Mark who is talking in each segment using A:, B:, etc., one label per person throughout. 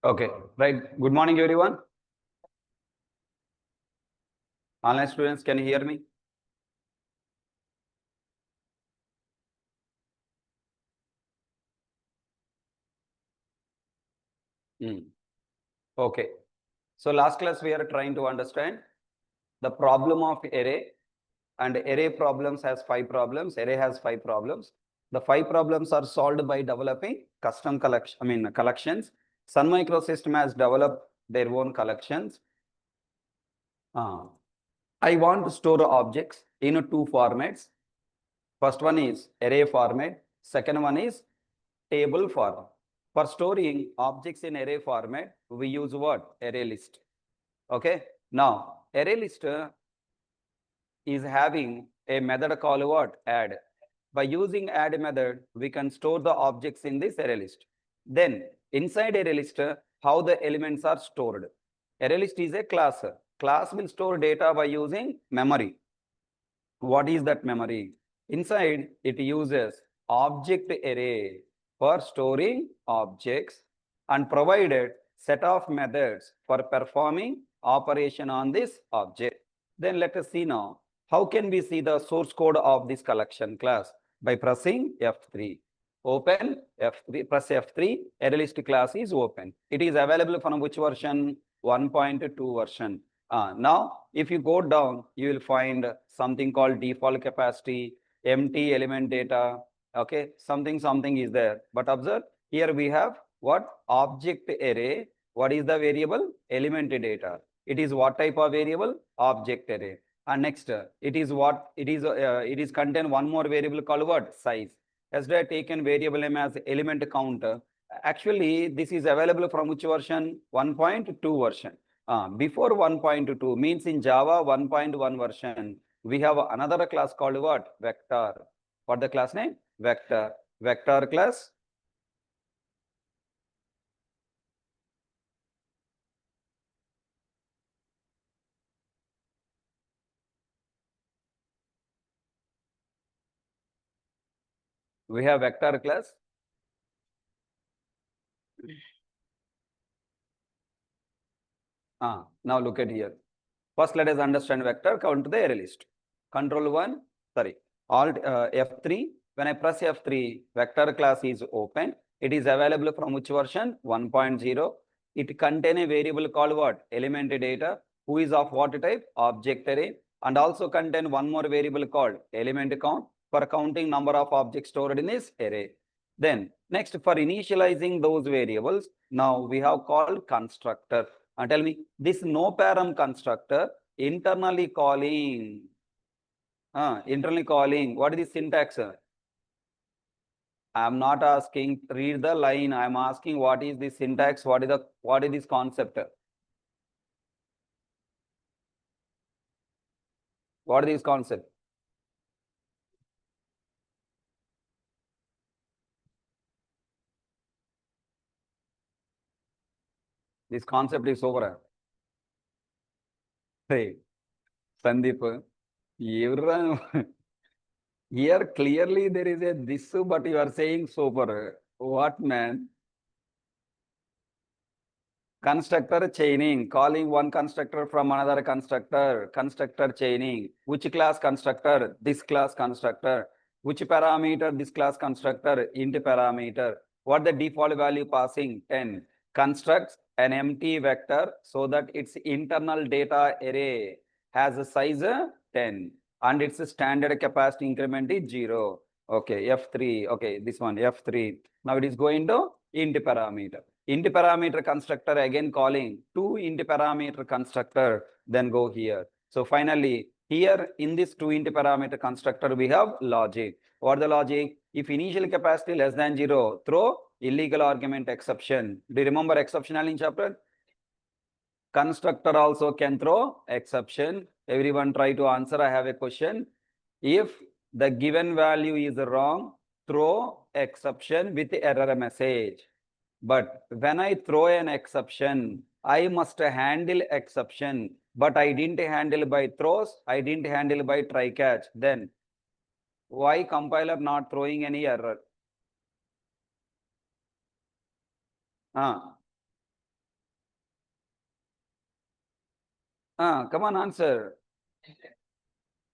A: Okay, right. Good morning, everyone. Online students, can you hear me? Okay. So last class we are trying to understand the problem of array, and array problems has 5 problems. Array has 5 problems. The 5 problems are solved by developing custom collections. Sun Microsystem has developed their own collections. I want to store objects in 2 formats. First one is array format. Second one is table format. For storing objects in array format, we use what? Array list. Okay. Now, array list is having a method called what? Add. By using add method, we can store the objects in this array list. Then, inside array list, how the elements are stored. Array list is a class. Class will store data by using memory. What is that memory? Inside, it uses object array for storing objects and provided set of methods for performing operation on this object. Then let us see now, how can we see the source code of this collection class? By pressing F3. Open F3, press F3, array list class is open. It is available from which version? 1.2 version. Now, if you go down, you will find something called default capacity, empty element data. Okay, something is there. But observe, here we have what? Object array. What is the variable? Element data. It is what type of variable? Object array. And next, it is what? It is contain one more variable called what? Size. Yesterday I taken variable name as element counter. Actually, this is available from which version? 1.2 version. Before 1.2 means in Java 1.1 version, we have another class called what? Vector. What the class name? Vector. Vector class. We have vector class. Now look at here. First, let us understand vector. Count to the array list. Control 1, sorry, Alt F3. When I press F3, vector class is open. It is available from which version? 1.0. It contain a variable called what? Element data. Who is of what type? Object array. And also contain one more variable called element count for counting number of objects stored in this array. Then next, for initializing those variables, now we have called constructor. And tell me, this no param constructor internally calling, what is the syntax? I am not asking read the line. I am asking what is the syntax? What is this concept? What is this concept? This concept is over. Hey, Sandeep, here clearly there is a this, but you are saying sober. What, man? Constructor chaining, calling one constructor from another constructor, constructor chaining. Which class constructor? This class constructor. Which parameter? This class constructor, int parameter. What the default value passing? 10. Constructs an empty vector so that its internal data array has a size 10 and its standard capacity increment is 0. Okay, F3. Okay, this one, F3. Now it is going to int parameter. Int parameter constructor again calling two int parameter constructor, then go here. So finally, here in this two int parameter constructor, we have logic. What the logic? If initial capacity less than 0, throw illegal argument exception. Do you remember exceptional in chapter? Constructor also can throw exception. Everyone try to answer. I have a question. If the given value is wrong, throw exception with error message. But when I throw an exception, I must handle exception. But I didn't handle by throws. I didn't handle by try catch. Then why compiler not throwing any error? Come on, answer.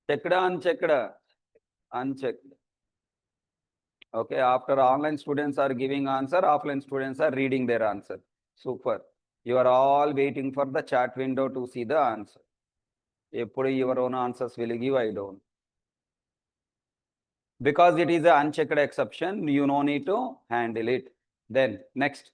A: Checked, unchecked, unchecked. Okay, after online students are giving answer, offline students are reading their answer. Super. You are all waiting for the chat window to see the answer. Put your own answers will give, I don't. Because it is an unchecked exception, you no need to handle it. Then next.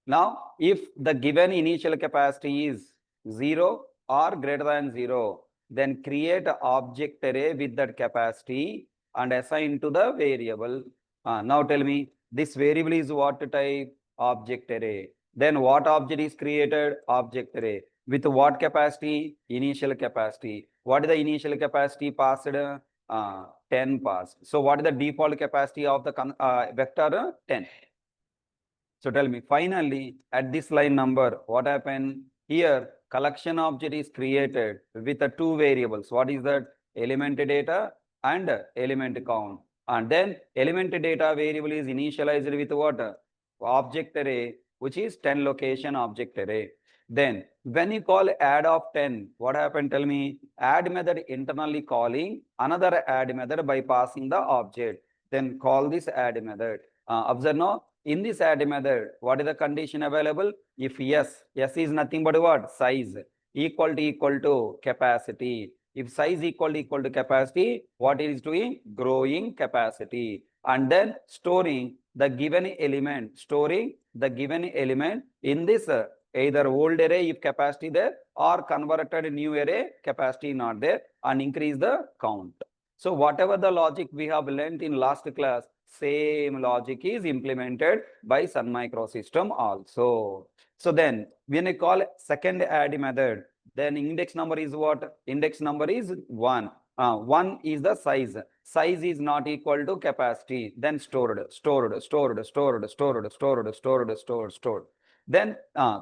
A: Now, if the given initial capacity is 0 or greater than 0, then create an object array with that capacity and assign to the variable. Now tell me, this variable is what type? Object array. Then what object is created? Object array. With what capacity? Initial capacity. What is the initial capacity passed? 10 passed. So what is the default capacity of the vector? 10. So tell me, finally, at this line number, what happened? Here, collection object is created with the two variables. What is that? Element data and element count. And then element data variable is initialized with what? Object array, which is 10 location object array. Then when you call add of 10, what happened? Tell me, add method internally calling another add method by passing the object. Then call this add method. Observe now, in this add method, what is the condition available? If yes, yes is nothing but what? Size equal to capacity. If size equal to capacity, what it is doing? Growing capacity. And then storing the given element, in this either old array if capacity there or converted new array capacity not there and increase the count. So whatever the logic we have learnt in last class, same logic is implemented by Sun Microsystem also. So then when I call second add method, then index number is what? Index number is 1. 1 is the size. Size is not equal to capacity. Then stored. Then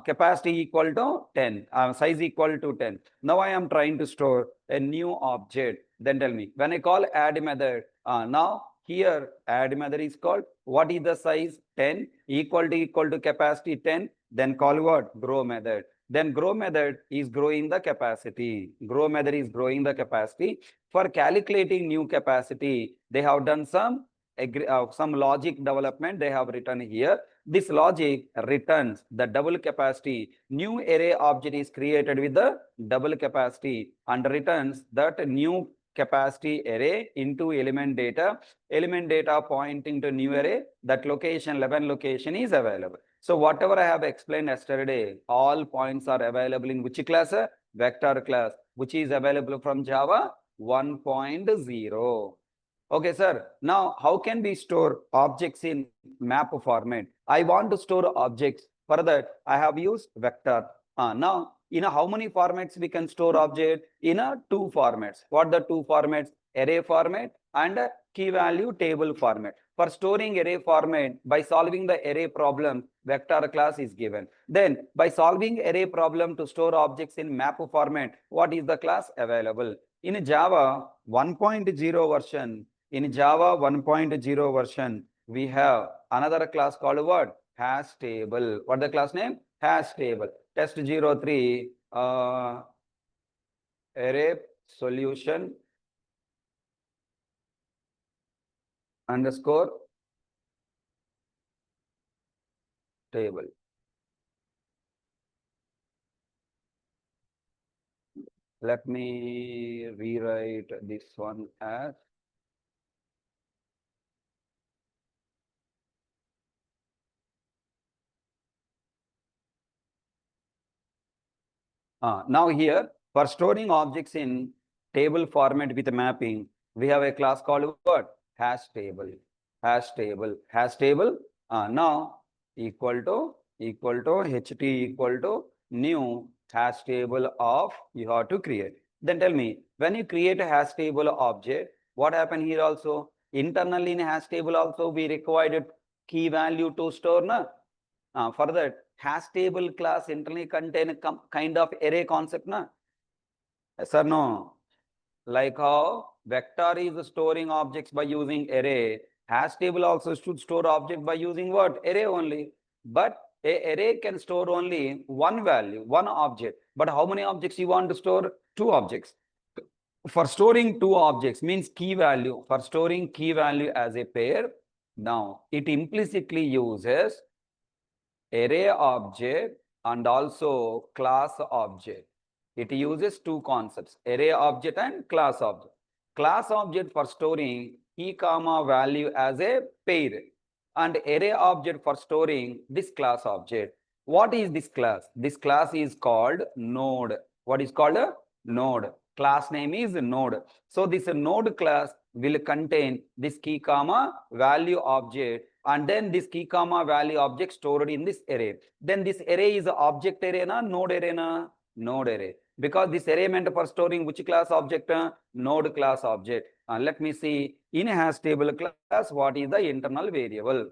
A: capacity equal to 10. Size equal to 10. Now I am trying to store a new object. Then tell me, when I call add method, now here add method is called, what is the size? 10 equal to capacity 10. Then call what? Grow method. Then grow method is growing the capacity. Grow method is growing the capacity. For calculating new capacity, they have done some logic development they have written here. This logic returns the double capacity. New array object is created with the double capacity and returns that new capacity array into element data pointing to new array. That location 11 location is available. So whatever I have explained yesterday, all points are available in which class? Vector class, which is available from Java 1.0. Okay, sir. Now, how can we store objects in map format? I want to store objects. For that, I have used vector. Now, in how many formats we can store object? In two formats. What the two formats? Array format and key value table format. For storing array format, by solving the array problem, vector class is given. Then, by solving array problem to store objects in map format, what is the class available? In Java 1.0 version, we have another class called what? Hash table. What the class name? Hash table. Test 03 array solution underscore table. Let me rewrite this one as now here, for storing objects in table format with mapping, we have a class called what? Hash table. Now equal to ht equal to new hash table of you have to create. Then tell me, when you create a hash table object, what happened here also? Internally in hash table also we required key value to store. Na? For that, hash table class internally contain a kind of array concept. Na? Yes or no? Like how vector is storing objects by using array, hash table also should store object by using what? Array only. But A array can store only one value, one object. But how many objects you want to store? Two objects. For storing two objects means key value. For storing key value as a pair, now it implicitly uses array object and also class object. It uses two concepts, array object and class object. Class object for storing key comma value as a pair, and array object for storing this class object. What is this class? This class is called node. What is called a node? Class name is node. So this node class will contain this key comma value object, and then this key comma value object stored in this array. Then this array is object array na node array na? Node array. Because this array meant for storing which class object? Node class object. Let me see, in hash table class, what is the internal variable?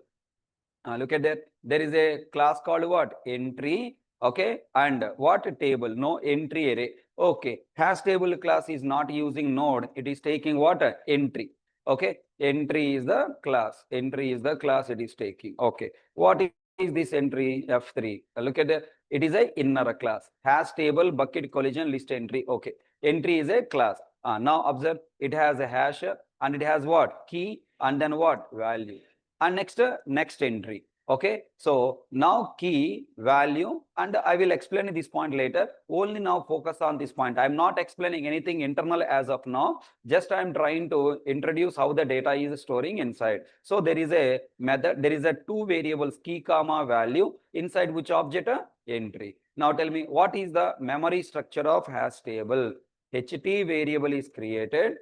A: Look at that. There is a class called what? Entry. Okay. And what? Table. No entry array. Okay. Hash table class is not using node. It is taking what? Entry. Okay. Entry is the class. Entry is the class it is taking. Okay. What is this entry? F3. Look at that. It is a inner class. Hash table bucket collision list entry. Okay. Entry is a class. Now observe, it has a hash and it has what? Key and then what? Value. And next entry. Okay, so now key, value, and I will explain this point later. Only now focus on this point. I'm not explaining anything internal as of now. Just I'm trying to introduce how the data is storing inside. So there is a method, there is a two variables, key comma value, inside which object? Entry. Now tell me, what is the memory structure of hash table? HT variable is created.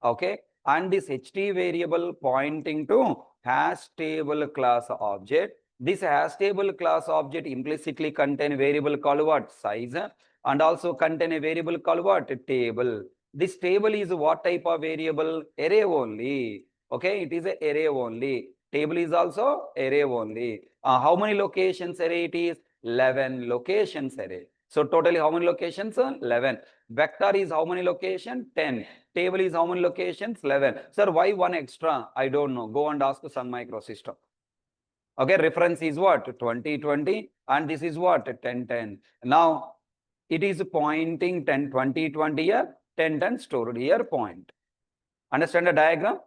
A: Okay, and this HT variable pointing to hash table class object. This hash table class object implicitly contain variable called what? Size, and also contain a variable called what? Table. This table is what type of variable? Array only. Okay, it is a array only. Table is also array only. How many locations array it is? 11 locations array. So totally how many locations? 11. Vector is how many locations? 10. Table is how many locations? 11. Sir, why one extra? I don't know. Go and ask Sun Microsystem. Okay, reference is what? 2020, and this is what? 1010. Now, it is pointing 10, 2020 here, 1010 stored here point. Understand the diagram?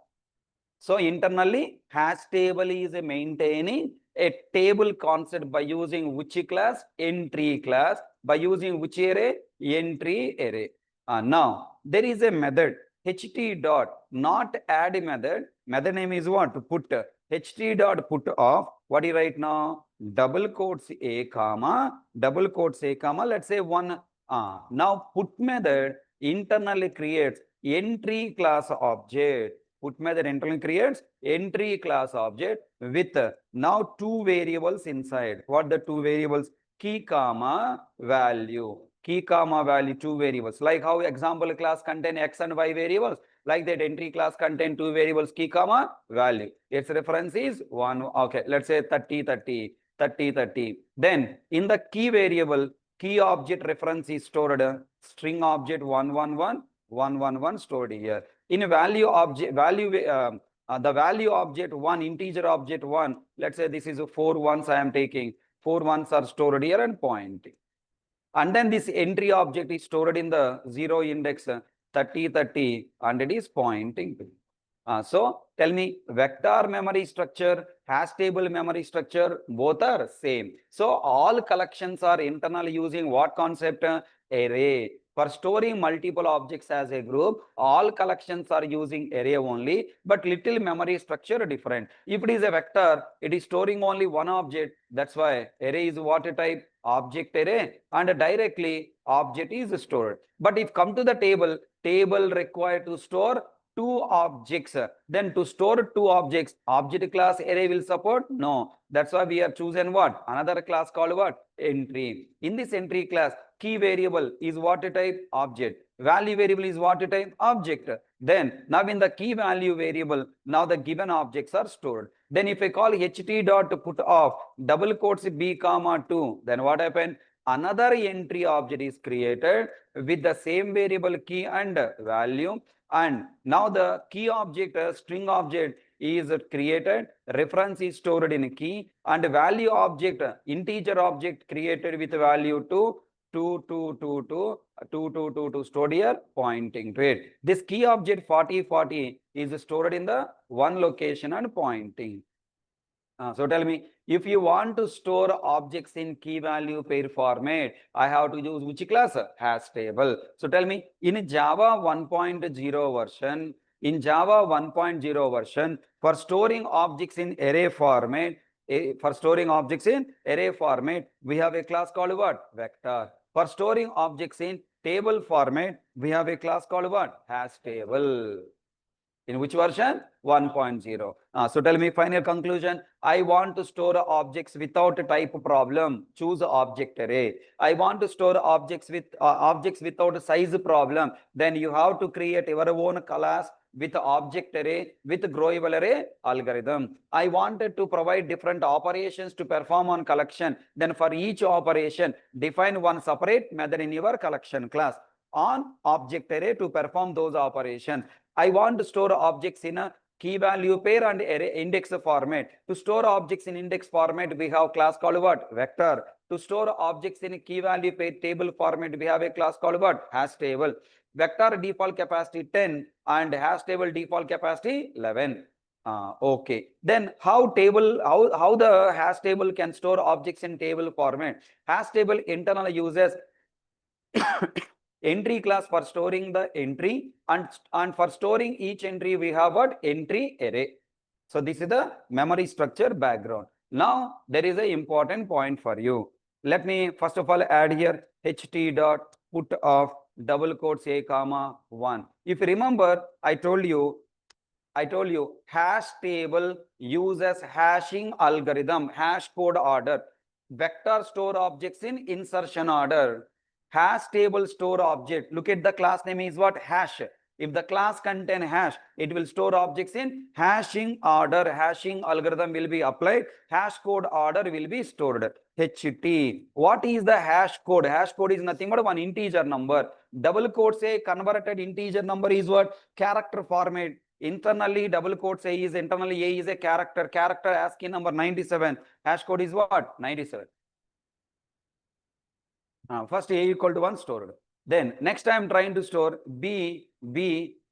A: So, internally, hash table is maintaining a table concept by using which class? Entry class. By using which array? Entry array. Now, there is a method, ht dot, not add method. Method name is what? Put. Ht dot put of, what do you write now? Double quotes a comma, double quotes a comma, let's say one. Now, put method internally creates entry class object. Put method internally creates entry class object with now two variables inside. What the two variables? Key comma value. Key comma value, two variables. Like how example class contain x and y variables, like that entry class contain two variables, key comma value. Its reference is 1. Okay, let's say 30 30 30 30. Then in the key variable, key object reference is stored, string object 111 111 stored here. In value object, the value object 1, integer object 1, let's say this is 4 ones I am taking. 4 ones are stored here and pointing. And then this entry object is stored in the 0 index 30 30, and it is pointing to. So tell me, vector memory structure, hash table memory structure, both are same. So all collections are internal using what concept? Array. For storing multiple objects as a group, all collections are using array only, but little memory structure different. If it is a vector, it is storing only one object. That's why array is what type? Object array, and directly object is stored. But if come to the table, table required to store two objects. Then to store two objects, object class array will support? No. That's why we have chosen what? Another class called what? Entry. In this entry class, key variable is what type? Object. Value variable is what type? Object. Then now in the key value variable, now the given objects are stored. Then if I call ht dot put of double quotes b comma 2, then what happened? Another entry object is created with the same variable key and value. And now the key object, string object is created, reference is stored in key, and value object, integer object created with value 2 stored here pointing to it. This key object 4040 is stored in the one location and pointing. So tell me, if you want to store objects in key value pair format, I have to use which class? Hash table. So tell me, in Java 1.0 version, for storing objects in array format, we have a class called what? Vector. For storing objects in table format, we have a class called what? Hash table. In which version? 1.0. So tell me final conclusion. I want to store objects without a type problem. Choose object array. I want to store objects without a size problem. Then you have to create your own class with object array with growable array algorithm. I wanted to provide different operations to perform on collection. Then for each operation, define one separate method in your collection class on object array to perform those operations. I want to store objects in a key value pair and array index format. To store objects in index format, we have class called what? Vector. To store objects in a key value pair table format, we have a class called what? Hash table. Vector default capacity 10 and hash table default capacity 11. Okay. Then how the hash table can store objects in table format? Hash table internal uses entry class for storing the entry, and for storing each entry we have what? Entry array. So this is the memory structure background. Now there is an important point for you. Let me first of all add here ht dot put of double quotes a comma 1. If you remember, I told you hash table uses hashing algorithm, hash code order. Vector store objects in insertion order. Hash table store object. Look at the class name is what? Hash. If the class contain hash, it will store objects in hashing order. Hashing algorithm will be applied. Hash code order will be stored. HT. What is the hash code? Hash code is nothing but one integer number. Double quotes say converted integer number is what? Character format. Internally, double quotes say is internally A is a character. Character ASCII number 97. Hash code is what? 97. First A equal to 1 stored. Then next I am trying to store B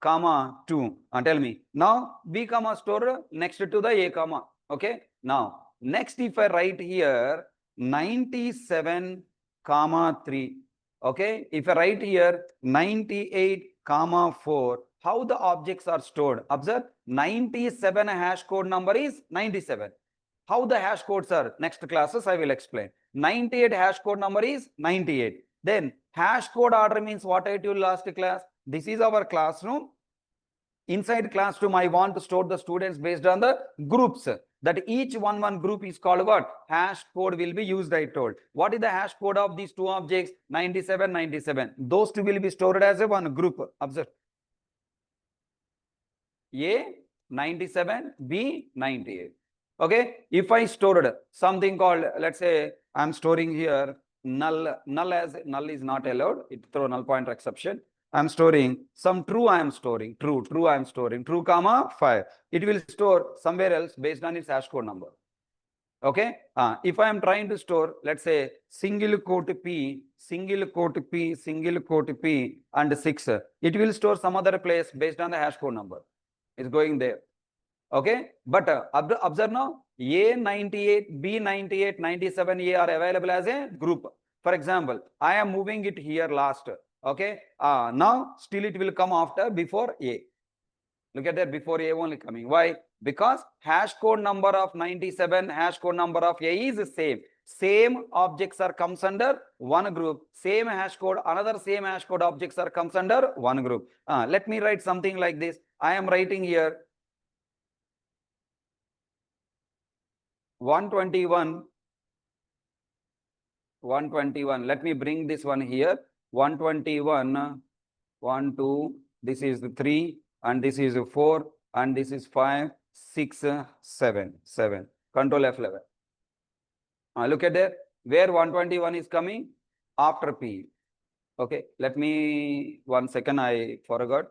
A: comma 2. Tell me. Now B comma stored next to the A comma. Okay. Now next if I write here 97 comma 3. Okay. If I write here 98 comma 4. How the objects are stored? Observe 97 hash code number is 97. How the hash codes are? Next classes I will explain. 98 hash code number is 98. Then hash code order means what I told last class. This is our classroom. Inside classroom, I want to store the students based on the groups. That each one group is called what? Hash code will be used, I told. What is the hash code of these two objects? 97, 97. Those two will be stored as a one group. Observe. A 97, B 98. Okay, if I stored something called, let's say I'm storing here null is not allowed, it throw null pointer exception. I'm storing some true, I am storing true I am storing true comma 5. It will store somewhere else based on its hash code number. Okay, if I am trying to store, let's say single quote P and 6, it will store some other place based on the hash code number. It's going there. Okay, but observe now, A 98, B 98, 97 A are available as a group. For example, I am moving it here last. Okay, now still it will come after before A. Look at that, before A only coming. Why? Because hash code number of 97, hash code number of A is the same. Same objects are comes under one group. Same hash code, another same hash code objects are comes under one group. Let me write something like this. I am writing here 121. Let me bring this one here. 121, 1, 2, this is 3, and this is 4, and this is 5, 6, 7. Control F11. Look at there. Where 121 is coming? After P. Okay, let me, 1 second, I forgot.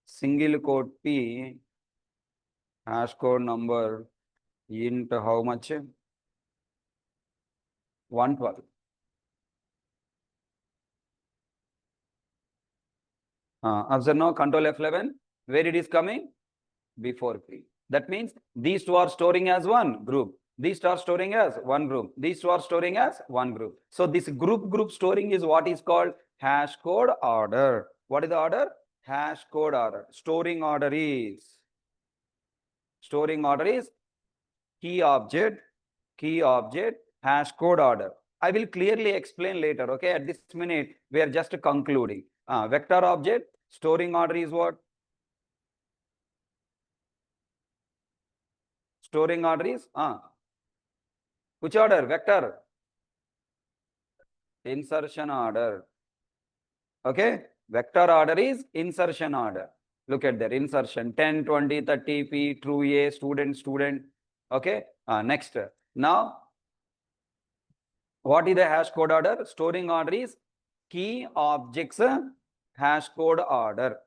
A: Single quote P hash code number int how much? 112. Observe now, control F11. Where it is coming? Before P. That means these two are storing as one group. These two are storing as one group. These two are storing as one group. So this group storing is what is called hash code order. What is the order? Hash code order. Storing order is key object, hash code order. I will clearly explain later. Okay, at this minute we are just concluding. Vector object storing order is what? Storing order is which order? Vector. Insertion order. Okay, vector order is insertion order. Look at there, insertion 10, 20, 30, P, true A, student. Okay, next. Now, what is the hash code order? Storing order is key objects hash code order.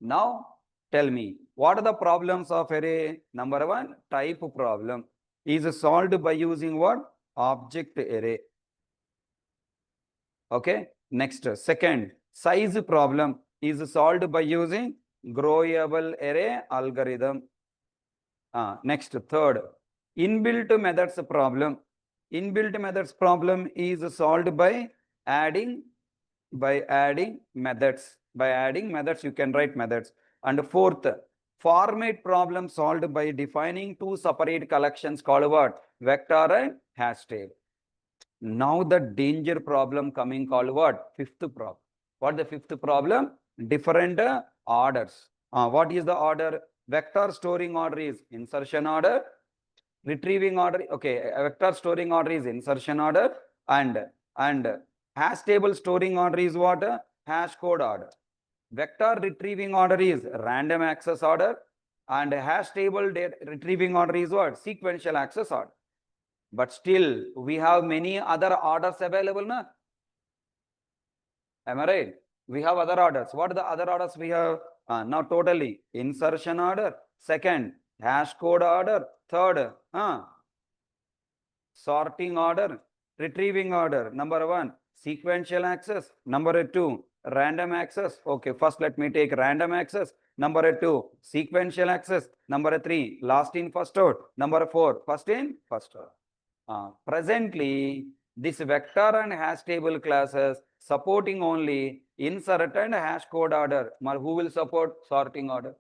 A: Now, tell me, what are the problems of array? Number one, type problem is solved by using what? Object array. Okay, next. Second, size problem is solved by using growable array algorithm. Next, third, inbuilt methods problem. Inbuilt methods problem is solved by adding methods. By adding methods, you can write methods. And fourth, format problem solved by defining two separate collections called what? Vector and hash table. Now the danger problem coming called what? Fifth problem. What the fifth problem? Different orders. What is the order? Vector storing order is insertion order. Retrieving order, okay, vector storing order is insertion order, and hash table storing order is what? Hash code order. Vector retrieving order is random access order, and hash table retrieving order is what? Sequential access order. But still, we have many other orders available, na? Am I right? We have other orders. What are the other orders we have? Now totally insertion order. Second, hash code order. Third, sorting order. Retrieving order. Number one, sequential access. Number two, random access. Okay, first let me take random access. Number two, sequential access. Number three, last in first out. Number four, first in first out. Presently, this vector and hash table classes supporting only insert and hash code order. Who will support sorting order?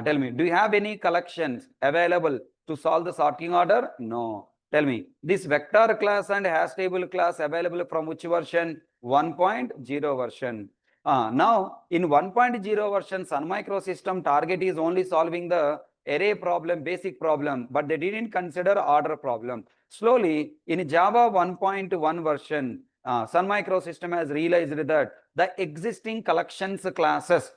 A: Tell me, do you have any collections available to solve the sorting order? No. Tell me, this vector class and hash table class available from which version? 1.0 version. Now, in 1.0 version, Sun Microsystem target is only solving the array problem, basic problem, but they didn't consider order problem. Slowly, in Java 1.1 version, Sun Microsystem has realized that the existing collections classes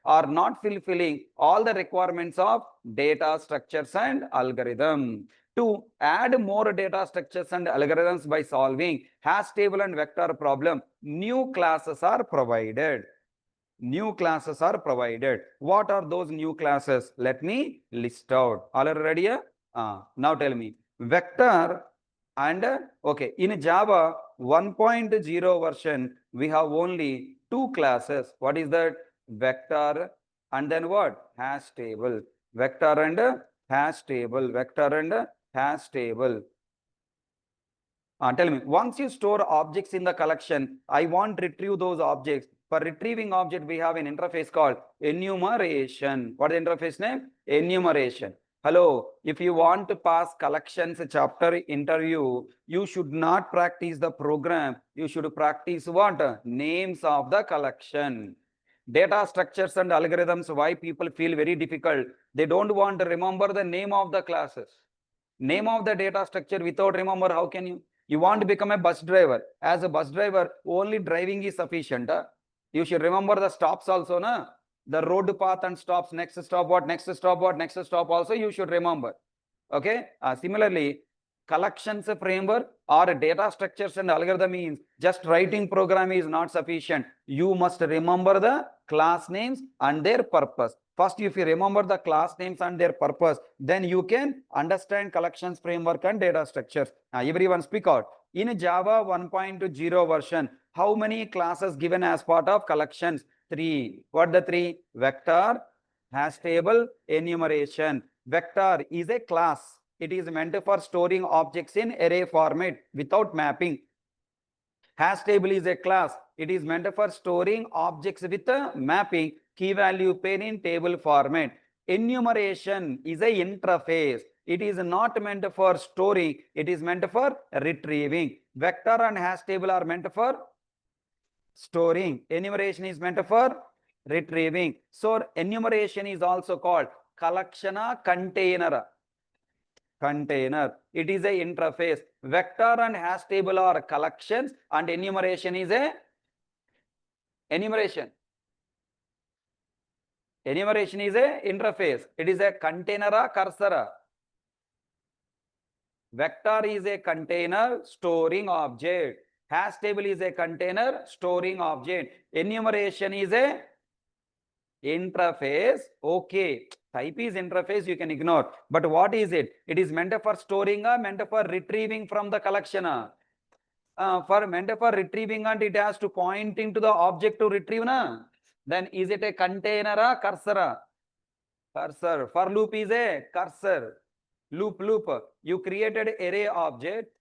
A: are not fulfilling all the requirements of data structures and algorithm. To add more data structures and algorithms by solving hash table and vector problem, new classes are provided. What are those new classes? Let me list out. All are ready? Now tell me. Vector and okay, in Java 1.0 version, we have only two classes. What is that? Vector and then what? Hash table. Vector and hash table. Tell me, once you store objects in the collection, I want to retrieve those objects. For retrieving object, we have an interface called enumeration. What is the interface name? Enumeration. Hello, if you want to pass collections chapter interview, you should not practice the program. You should practice what? Names of the collection. Data structures and algorithms, why people feel very difficult. They don't want to remember the name of the classes. Name of the data structure without remember, how can you? You want to become a bus driver. As a bus driver, only driving is sufficient. You should remember the stops also, na? The road path and stops, next stop what, next stop what, next stop also you should remember. Okay. Similarly, collections framework or data structures and algorithm means just writing program is not sufficient. You must remember the class names and their purpose. First, if you remember the class names and their purpose, then you can understand collections framework and data structures. Now, everyone speak out. In Java 1.0 version, how many classes given as part of collections? 3. What the 3? Vector, hash table, enumeration. Vector is a class. It is meant for storing objects in array format without mapping. Hash table is a class. It is meant for storing objects with a mapping, key value pair in table format. Enumeration is a interface. It is not meant for storing. It is meant for retrieving. Vector and hash table are meant for storing. Enumeration is meant for retrieving. So enumeration is also called collection container. It is a interface. Vector and hash table are collections and enumeration is a enumeration. Enumeration is a interface. It is a container or cursor. Vector is a container storing object. Hash table is a container storing object. Enumeration is a interface. Okay. Type is interface, you can ignore. But what is it? It is meant for storing or meant for retrieving from the collection. For meant for retrieving and it has to pointing to the object to retrieve. Then is it a container or cursor? Cursor. For loop is a cursor. Loop. You created array object.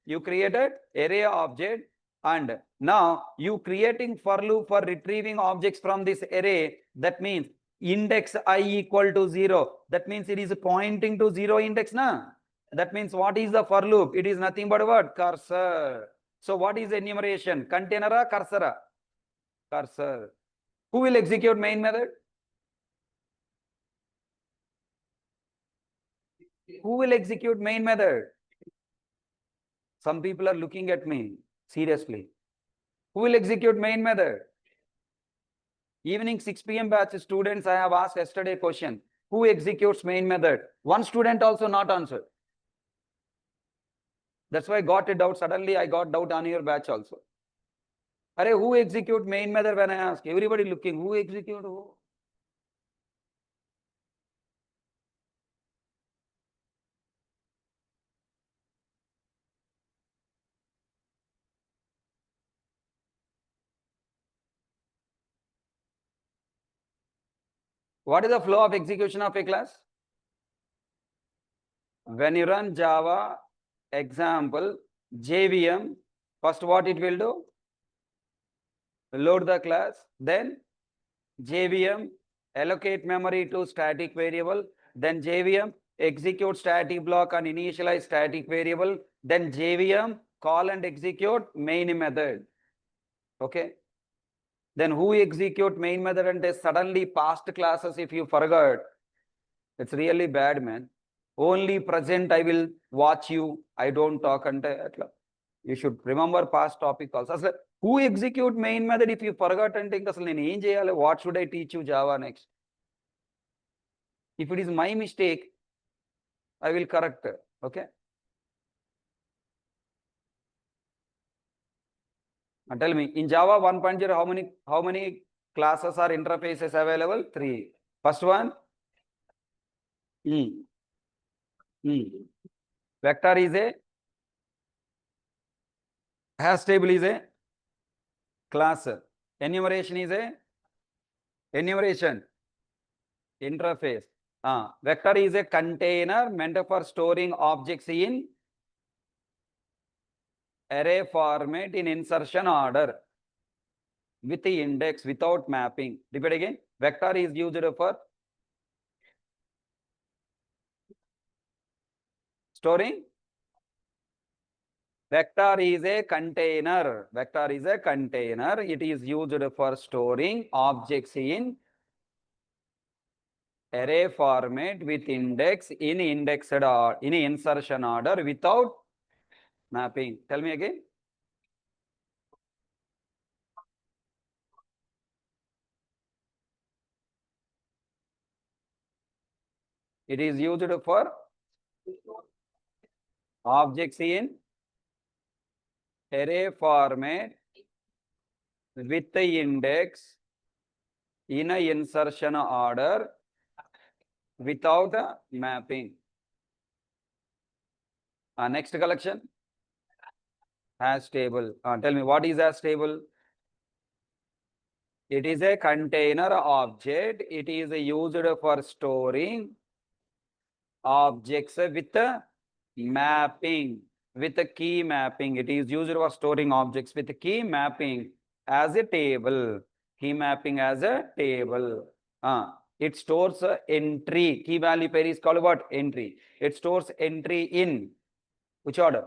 A: And now you creating for loop for retrieving objects from this array. That means index I equal to 0. That means it is pointing to 0 index. That means what is the for loop? It is nothing but what? Cursor. So what is enumeration? Container or cursor? Cursor. Who will execute main method? Who will execute main method? Some people are looking at me seriously. Who will execute main method? Evening 6 p.m. batch students, I have asked yesterday question. Who executes main method? One student also not answered. That's why I got a doubt. Suddenly I got doubt on your batch also. Array, who execute main method when I ask? Everybody looking. Who execute who? What is the flow of execution of a class? When you run Java example JVM, first what it will do? Load the class, then JVM allocate memory to static variable, then JVM execute static block and initialize static variable, then JVM call and execute main method. Okay. Then who execute main method and they suddenly past classes if you forgot? It's really bad, man. Only present I will watch you. I don't talk until you should remember past topic also. Who execute main method if you forgot and think what should I teach you Java next? If it is my mistake, I will correct it. Okay. And tell me in Java 1.0 how many classes or interfaces available? 3. First one. Vector is a hash table is a class. Enumeration is a enumeration interface. Vector is a container meant for storing objects in array format in insertion order with the index without mapping. Repeat again. Vector is used for storing. Vector is a container. Vector is a container. It is used for storing objects in array format with index in indexed or in insertion order without mapping. Tell me again. It is used for objects in array format with the index in a insertion order without a mapping. Next collection, hash table. Tell me, what is hash table? It is a container object. It is used for storing objects with a mapping, with a key mapping. It is used for storing objects with a key mapping as a table. Key mapping as a table. It stores entry. Key value pair is called what? Entry. It stores entry in which order?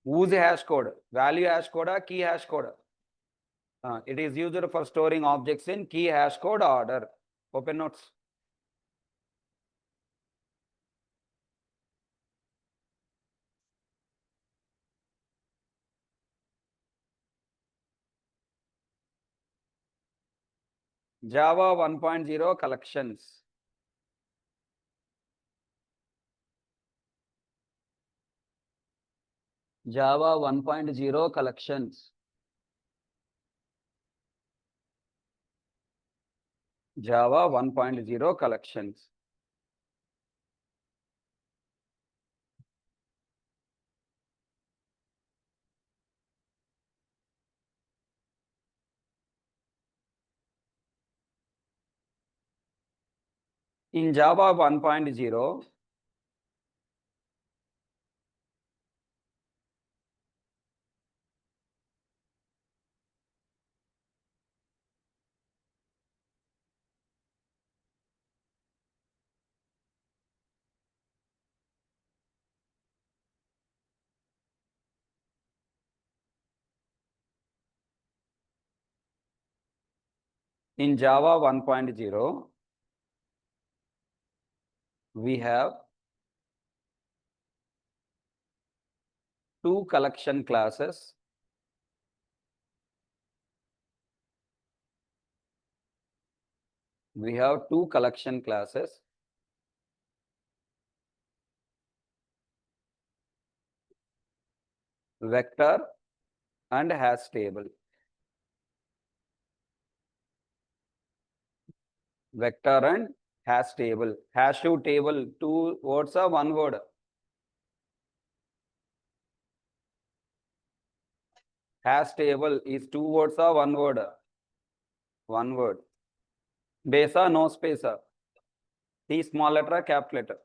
A: Whose hash code? Value hash code or key hash code? It is used for storing objects in key hash code order. Open notes. Java 1.0 collections. Java 1.0 collections. Java 1.0 collections. In Java 1.0, in Java 1.0, we have two collection classes. We have two collection classes. Vector and hash table. Vector and hash table. Hash to table, two words or one word? Hash table is two words or one word? One word. Base or no space? T small letter or capital letter?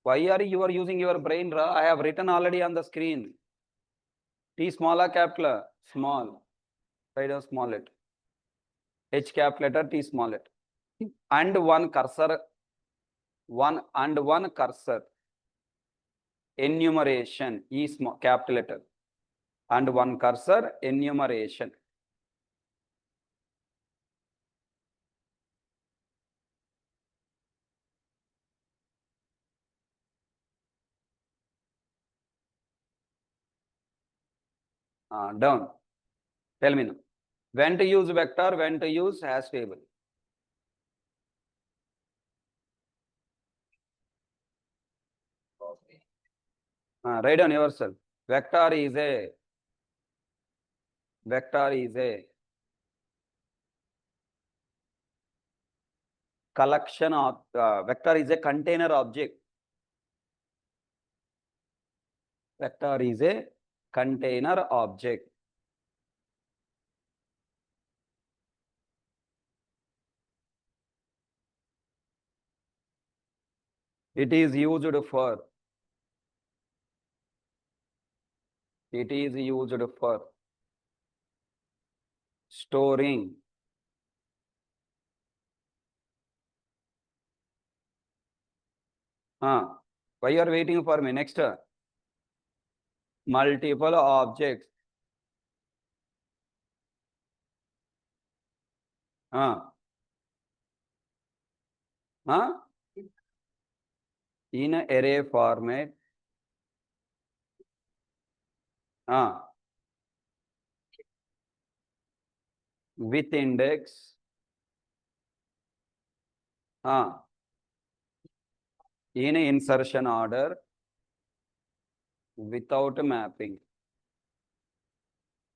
A: Why are you using your brain? I have written already on the screen. T small or capital? Small. Write a small letter. H capital letter, T small letter. And one cursor. One cursor. Enumeration. E small capital letter. And one cursor. Enumeration. Down. Tell me now. When to use vector, when to use hash table? Write down yourself. Vector is a collection of vector is a container object. Vector is a container object. It is used for storing why you are waiting for me? Next, multiple objects. In array format. With index. In insertion order. Without mapping.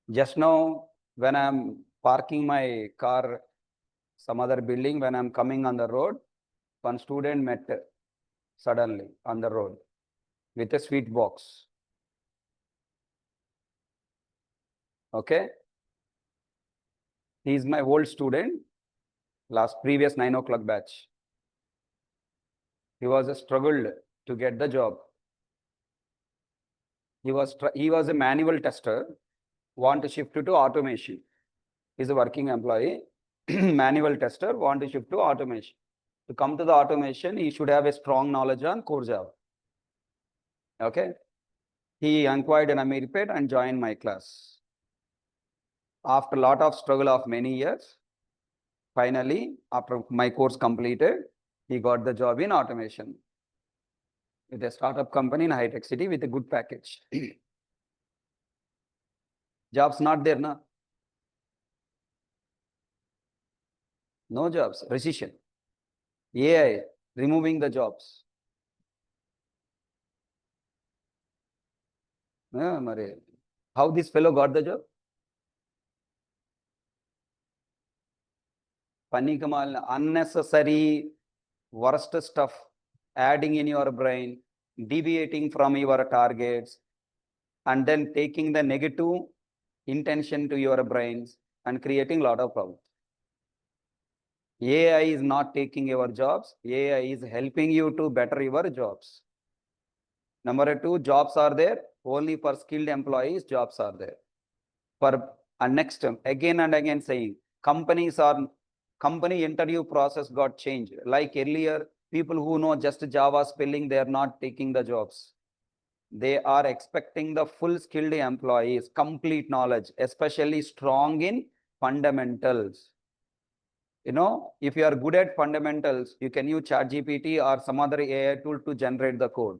A: Just now, when I am parking my car some other building. When I'm coming on the road, one student met suddenly on the road with a sweet box. Okay. He is my old student, previous 9 o'clock batch. He was struggled to get the job. He was a manual tester, want to shift to automation. He's a working employee, manual tester, want to shift to automation. To come to the automation, he should have a strong knowledge on core Java. Okay. He inquired in Ameerpet and joined my class. After a lot of struggle of many years, finally, after my course completed, he got the job in automation with a startup company in high-tech city with a good package. Jobs not there, na? No jobs, recession. AI removing the jobs. How this fellow got the job? Panikamal, unnecessary, worst stuff adding in your brain, deviating from your targets, and then taking the negative intention to your brains and creating a lot of problems. AI is not taking your jobs. AI is helping you to better your jobs. Number two, jobs are there. Only for skilled employees, jobs are there. For next, again and again saying, company interview process got changed. Like earlier, people who know just Java spelling, they are not taking the jobs. They are expecting the full skilled employees, complete knowledge, especially strong in fundamentals. You know, if you are good at fundamentals, you can use ChatGPT or some other AI tool to generate the code.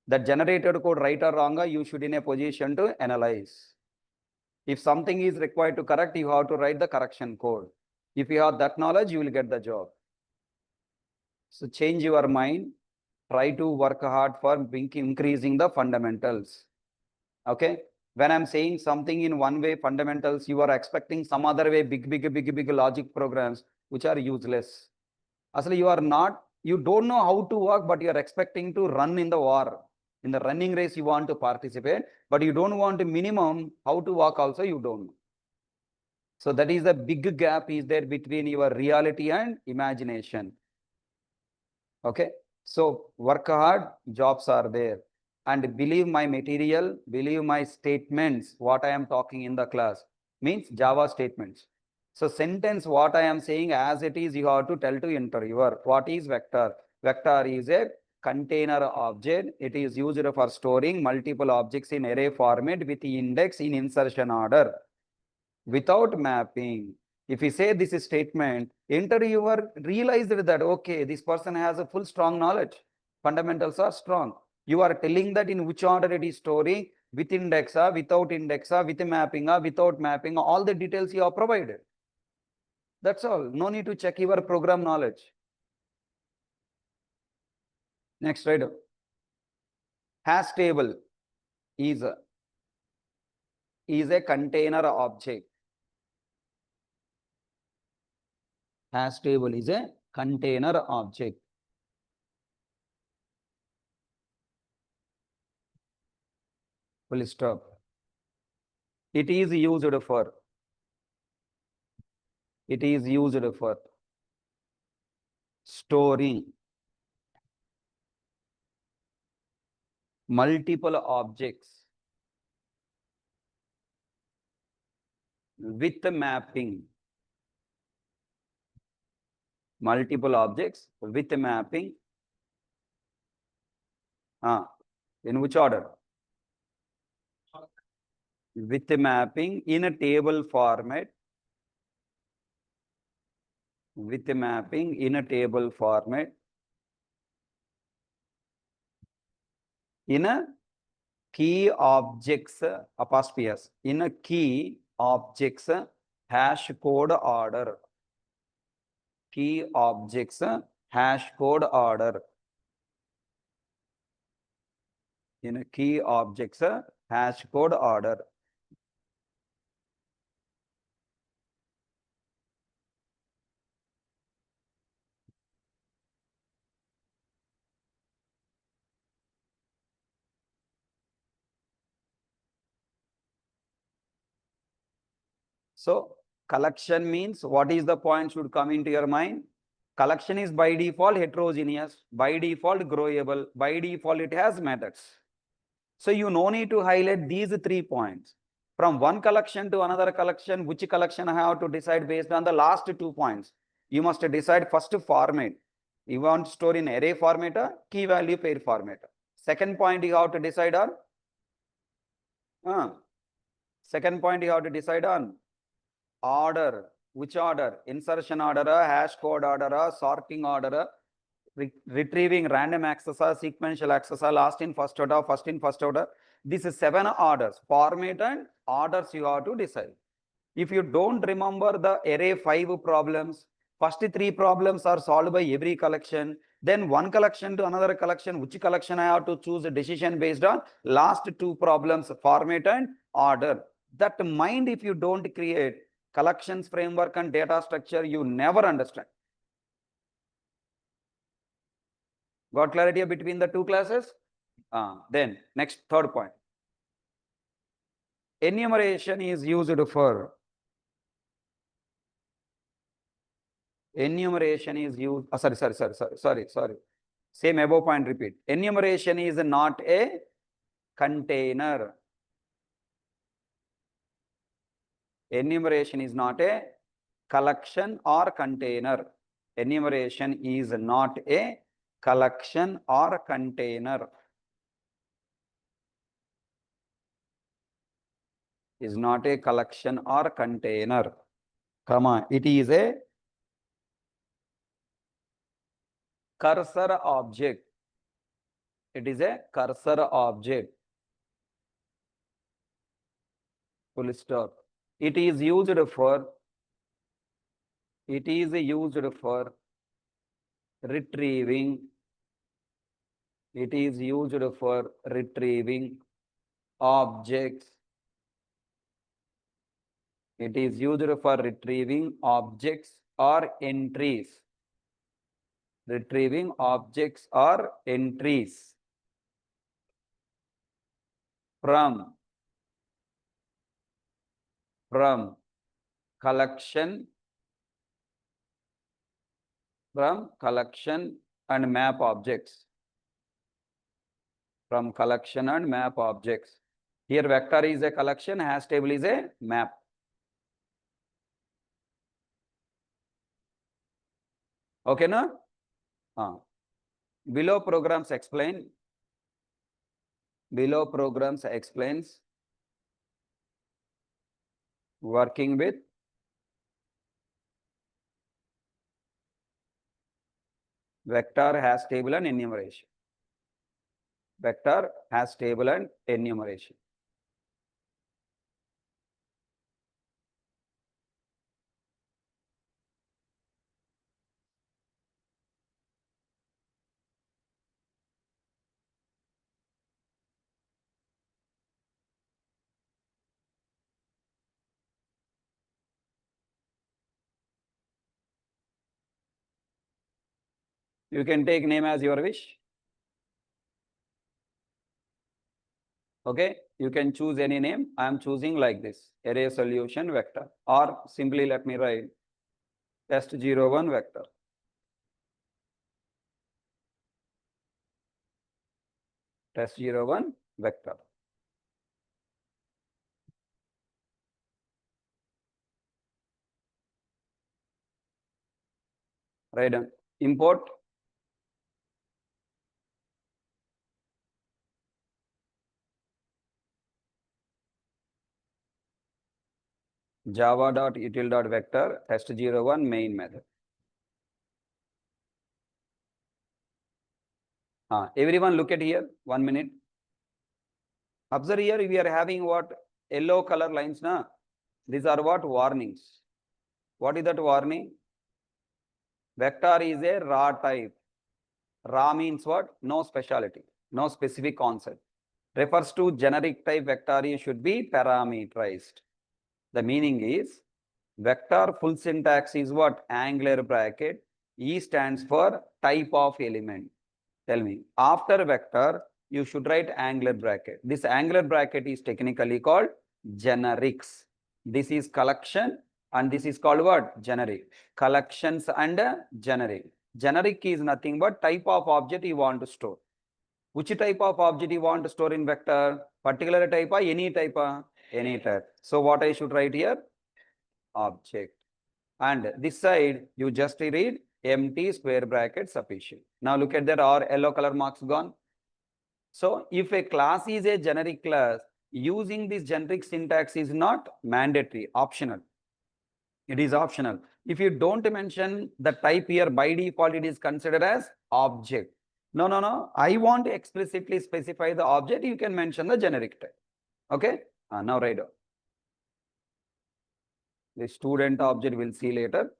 A: That generated code, right or wrong, you should in a position to analyze. If something is required to correct, you have to write the correction code. If you have that knowledge, you will get the job. So change your mind. Try to work hard for increasing the fundamentals. Okay. When I'm saying something in one way, fundamentals, you are expecting some other way, big logic programs, which are useless. Actually, you don't know how to work, but you are expecting to run in the war. In the running race, you want to participate, but you don't want to minimum how to walk also, you don't know. So that is the big gap is there between your reality and imagination. Okay. So work hard, jobs are there. And believe my material, believe my statements, what I am talking in the class means Java statements. So sentence, what I am saying as it is, you have to tell to interviewer. What is vector? Vector is a container object. It is used for storing multiple objects in array format with index in insertion order without mapping. If you say this statement, interviewer realized that, okay, this person has a full strong knowledge. Fundamentals are strong. You are telling that in which order it is storing, with index, without index, with mapping, without mapping, all the details you have provided. That's all. No need to check your program knowledge. Next, right? Hash table is a container object. Hash table is a container object. Full stop. It is used for storing multiple objects with mapping. Multiple objects with mapping. In which order? With mapping in a table format. With mapping in a table format. In a key objects apostrophe s. In a key objects hash code order. Key objects hash code order. In a key objects hash code order. So collection means what is the point should come into your mind? Collection is by default heterogeneous, by default growable, by default it has methods. So you no need to highlight these 3 points. From one collection to another collection, which collection I have to decide based on the last 2 points. You must decide first format. You want to store in array format or key value pair format. Second point you have to decide on. Second point you have to decide on order. Which order? Insertion order, hash code order, sorting order, retrieving random access, sequential access, last in first order, first in first order. This is 7 orders. Format and orders you have to decide. If you don't remember the array 5 problems, first 3 problems are solved by every collection. Then one collection to another collection, which collection I have to choose a decision based on last 2 problems, format and order. That mind, if you don't create collections framework and data structure, you never understand. Got clarity between the 2 classes? Then next, third point. Enumeration is used for sorry. Same above point repeat. Enumeration is not a container. Enumeration is not a collection or container. Enumeration is not a collection or container. Is not a collection or container. Comma, it is a cursor object. It is a cursor object. Full stop. It is used for retrieving. It is used for retrieving objects. It is used for retrieving objects or entries. Retrieving objects or entries from collection and map objects. From collection and map objects. Here vector is a collection, hash table is a map. Okay, no? Below programs explains working with vector, hash table and enumeration. Vector, hash table and enumeration. You can take name as your wish. Okay, you can choose any name. I am choosing like this, array solution vector, or simply let me write test01 vector. Test01 vector. Right on. Import. Java.util.vector test01 main method. Everyone look at here, 1 minute. Observe here, we are having what? Yellow color lines, na? These are what? Warnings. What is that warning? Vector is a raw type. Raw means what? No speciality, no specific concept. Refers to generic type vector, you should be parameterized. The meaning is, vector full syntax is what? Angular bracket. E stands for type of element. Tell me, after vector, you should write angular bracket. This angular bracket is technically called generics. This is collection and this is called what? Generic. Collections and generic. Generic is nothing but type of object you want to store. Which type of object you want to store in vector? Particular type or any type? Any type. So what I should write here? Object. And this side you just read empty square bracket sufficient. Now look at that, our yellow color marks gone. So if a class is a generic class, using this generic syntax is not mandatory, optional. It is optional. If you don't mention the type here, by default, it is considered as object. No, no, no. I want to explicitly specify the object. You can mention the generic type. Okay. Now write down. The student object we'll see later.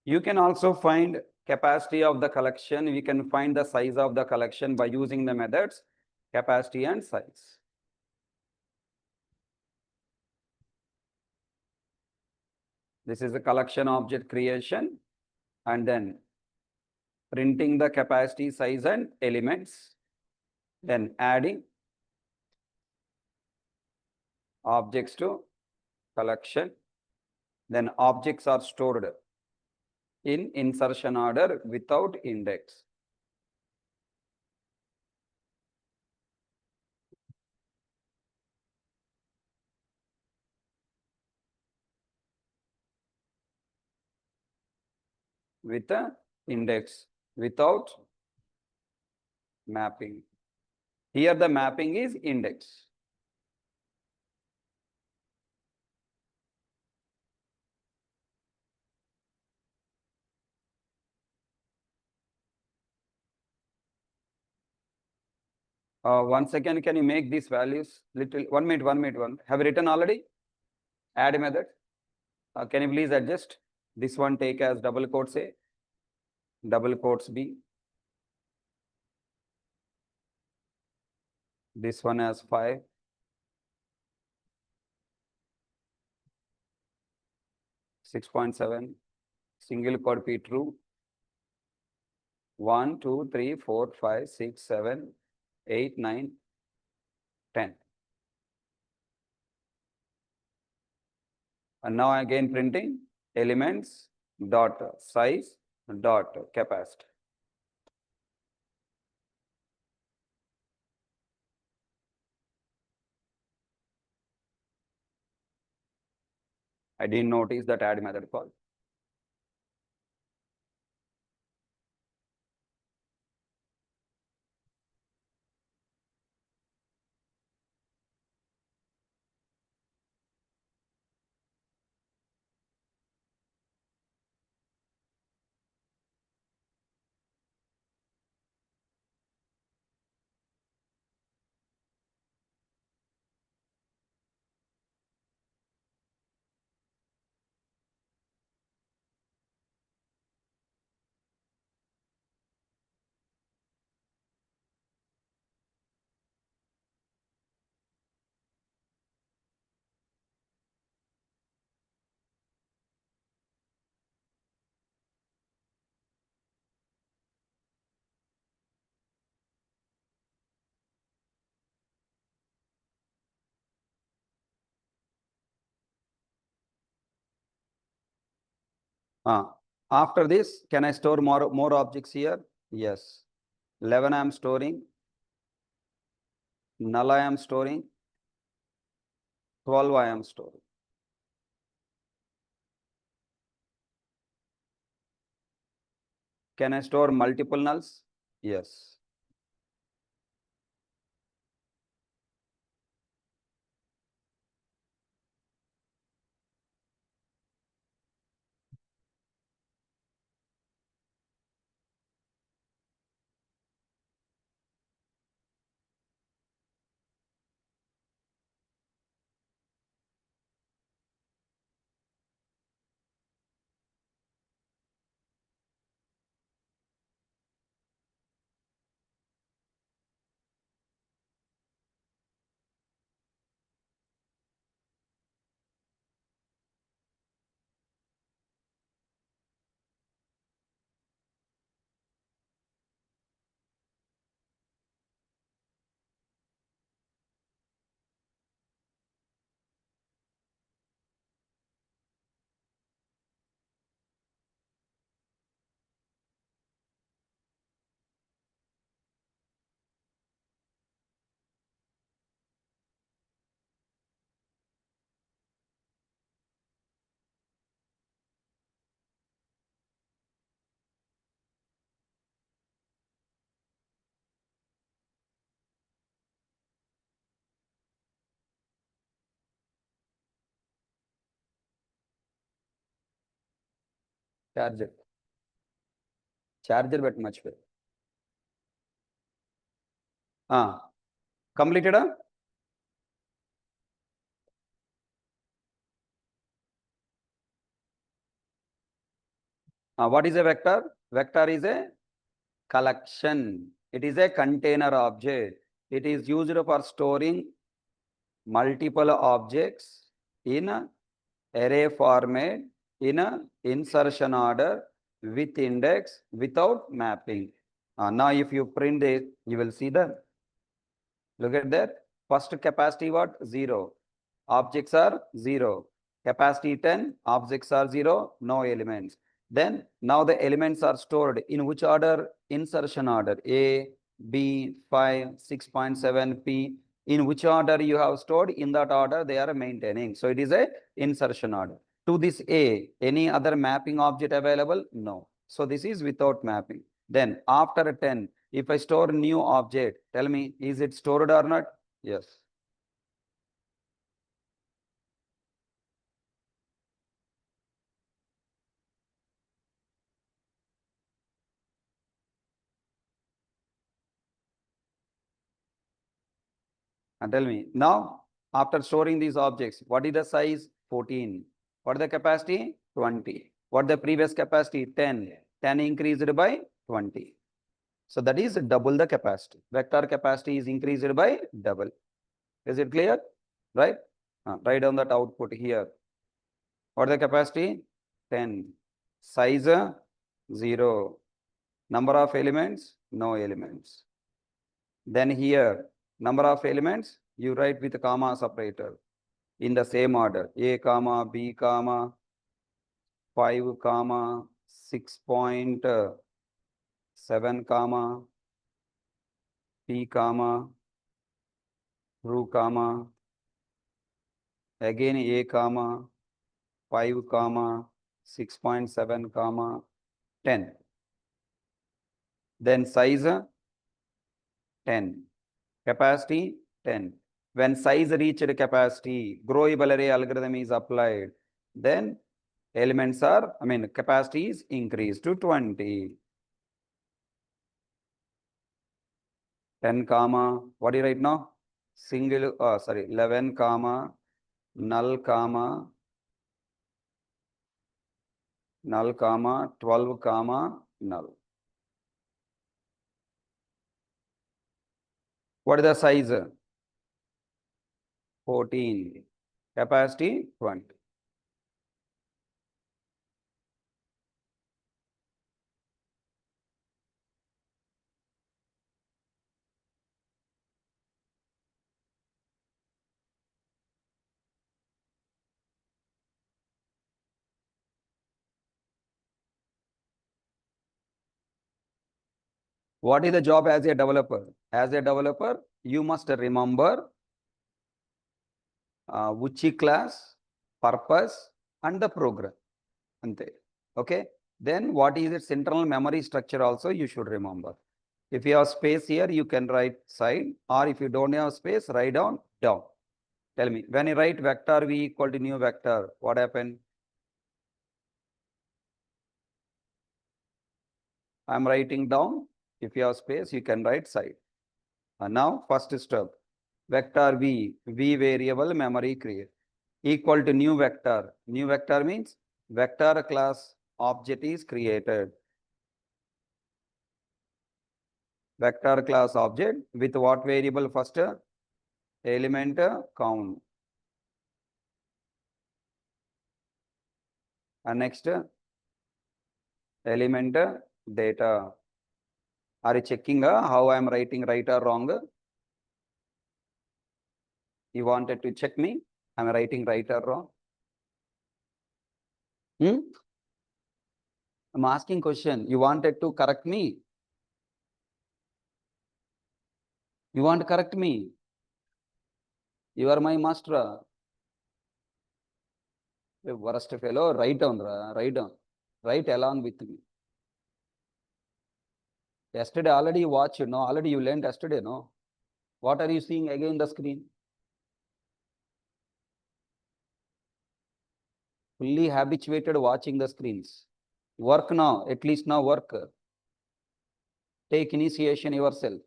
A: You can also find capacity of the collection. We can find the size of the collection by using the methods capacity and size. This is a collection object creation and then printing the capacity, size and elements, then adding objects to collection. Then objects are stored in insertion order without index. With a index without mapping. Here the mapping is index. One second, can you make these values little? 1 minute. Have you written already? Add method. Can you please adjust? This one take as double quotes A, double quotes B. This one as 5. 6.7. Single quote P true. 1, 2, 3, 4, 5, 6, 7, 8, 9, 10. And now again printing elements dot size dot capacity. I didn't notice that add method call. After this, can I store more objects here? Yes. 11 I am storing. Null I am storing. 12 I am storing. Can I store multiple nulls? Yes. Charger పెట్టి మర్చిపోయి కంప్లీటెడా? What is a vector? Vector is a collection. It is a container object. It is used for storing multiple objects in a array format in a insertion order with index without mapping. Now if you print it, you will see that. Look at that. First capacity what? 0. Objects are 0. Capacity 10. Objects are 0. No elements. Then now the elements are stored in which order? Insertion order. A, B, 5, 6.7, P. In which order you have stored? In that order they are maintaining. So it is a insertion order. To this A, any other mapping object available? No. So this is without mapping. Then after 10, if I store new object, tell me, is it stored or not? Yes. And tell me, now, after storing these objects, what is the size? 14. What is the capacity? 20. What the previous capacity? 10. 10 increased by 20. So that is double the capacity. Vector capacity is increased by double. Is it clear? Right? Write down that output here. What is the capacity? 10. Size 0. Number of elements? No elements. Then here, number of elements, you write with comma separator in the same order. A comma, B comma, 5 comma, 6.7 comma, P comma, 2 comma, again A comma, 5 comma, 6.7 comma, 10. Then size 10. Capacity 10. When size reached capacity, growable array algorithm is applied. Then elements are, capacity is increased to 20. 10 comma, what do you write now? 11 comma, null comma, 12 comma, null. What is the size? 14. Capacity 20. What is the job as a developer? As a developer, you must remember which class, purpose, and the program. Ante. Okay. Then what is its internal memory structure also you should remember. If you have space here, you can write side, or if you don't have space, write down. Tell me, when you write vector v equal to new vector, what happened? I'm writing down. If you have space, you can write side. And now, first step, vector v variable memory create equal to new vector. New vector means vector class object is created. Vector class object with what variable first? Element count. And next, element data. Are you checking how I am writing right or wrong? You wanted to check me? I am writing right or wrong? I'm asking question. You wanted to correct me? You want to correct me? You are my master. Worst fellow, write down, write down. Write along with me. Yesterday already you watched, no? Already you learned yesterday, no? What are you seeing again the screen? Fully habituated watching the screens. Work now, at least now work. Take initiation yourself.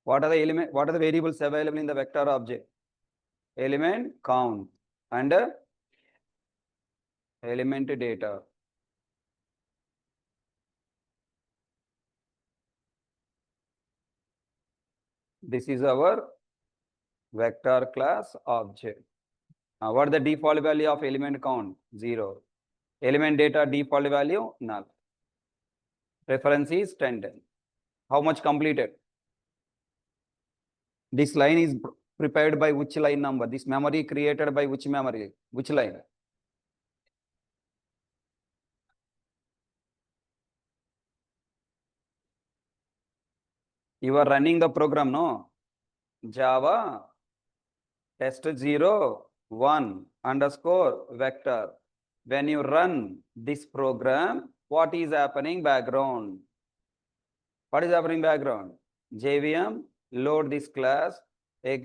A: What are the element? What are the variables available in the vector object? Element count and element data. This is our vector class object. What is the default value of element count? 0. Element data default value? Null. Reference is 10. How much completed? This line is prepared by which line number? This memory created by which memory? Which line? You are running the program, no? Java test01 underscore vector. When you run this program, what is happening background? What is happening background? JVM load this class,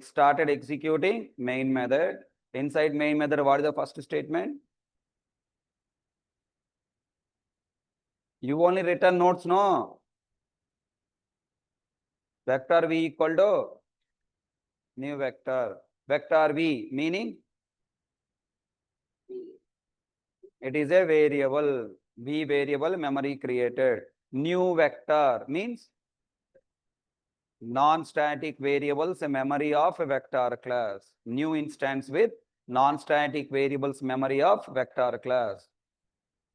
A: started executing main method. Inside main method, what is the first statement? You only return nodes, no? Vector v equal to new vector. Vector v meaning it is a variable. V variable memory created. New vector means non-static variables memory of a vector class. New instance with non-static variables memory of vector class.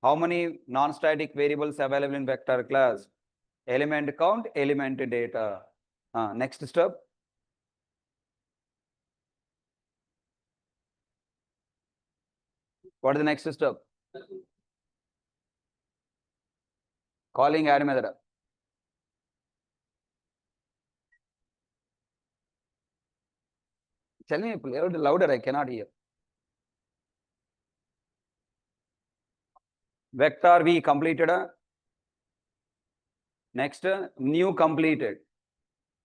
A: How many non-static variables available in vector class? Element count, element data. Next step. What is the next step? Calling add method. Tell me louder, I cannot hear. Vector V completed. Next, new completed.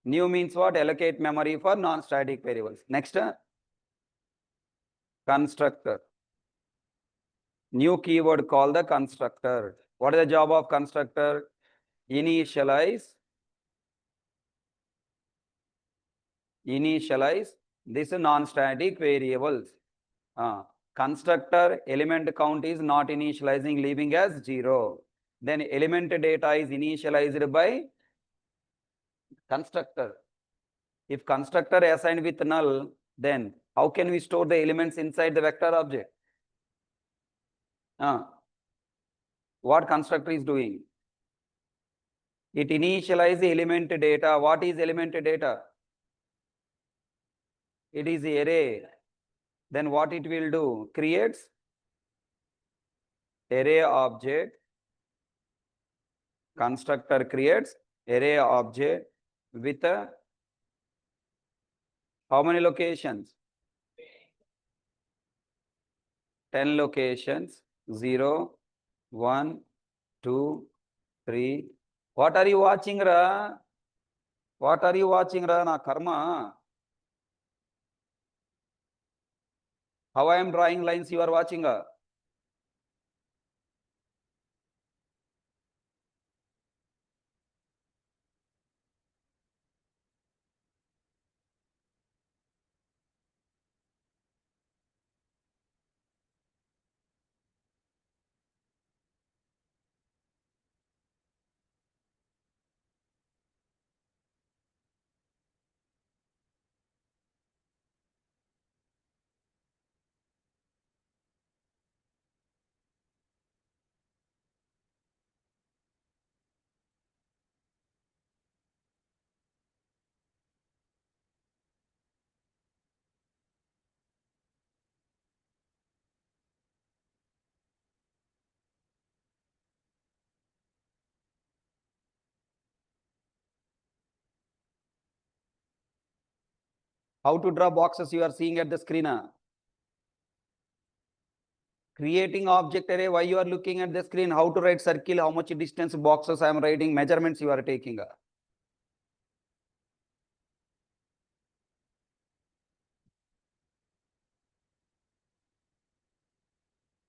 A: New means what? Allocate memory for non-static variables. Next, constructor. New keyword called the constructor. What is the job of constructor? Initialize this non-static variables. Constructor element count is not initializing, leaving as 0. Then element data is initialized by constructor. If constructor assigned with null, then how can we store the elements inside the vector object? What constructor is doing? It initializes the element data. What is element data? It is array. Then what it will do? Creates array object. Constructor creates array object with how many locations? 10 locations. 0, 1, 2, 3. What are you watching, Ra? What are you watching, Ra? Na karma. How I am drawing lines you are watching? How to draw boxes you are seeing at the screen. Creating object array, why you are looking at the screen? How to write circle, how much distance boxes I am writing, measurements you are taking.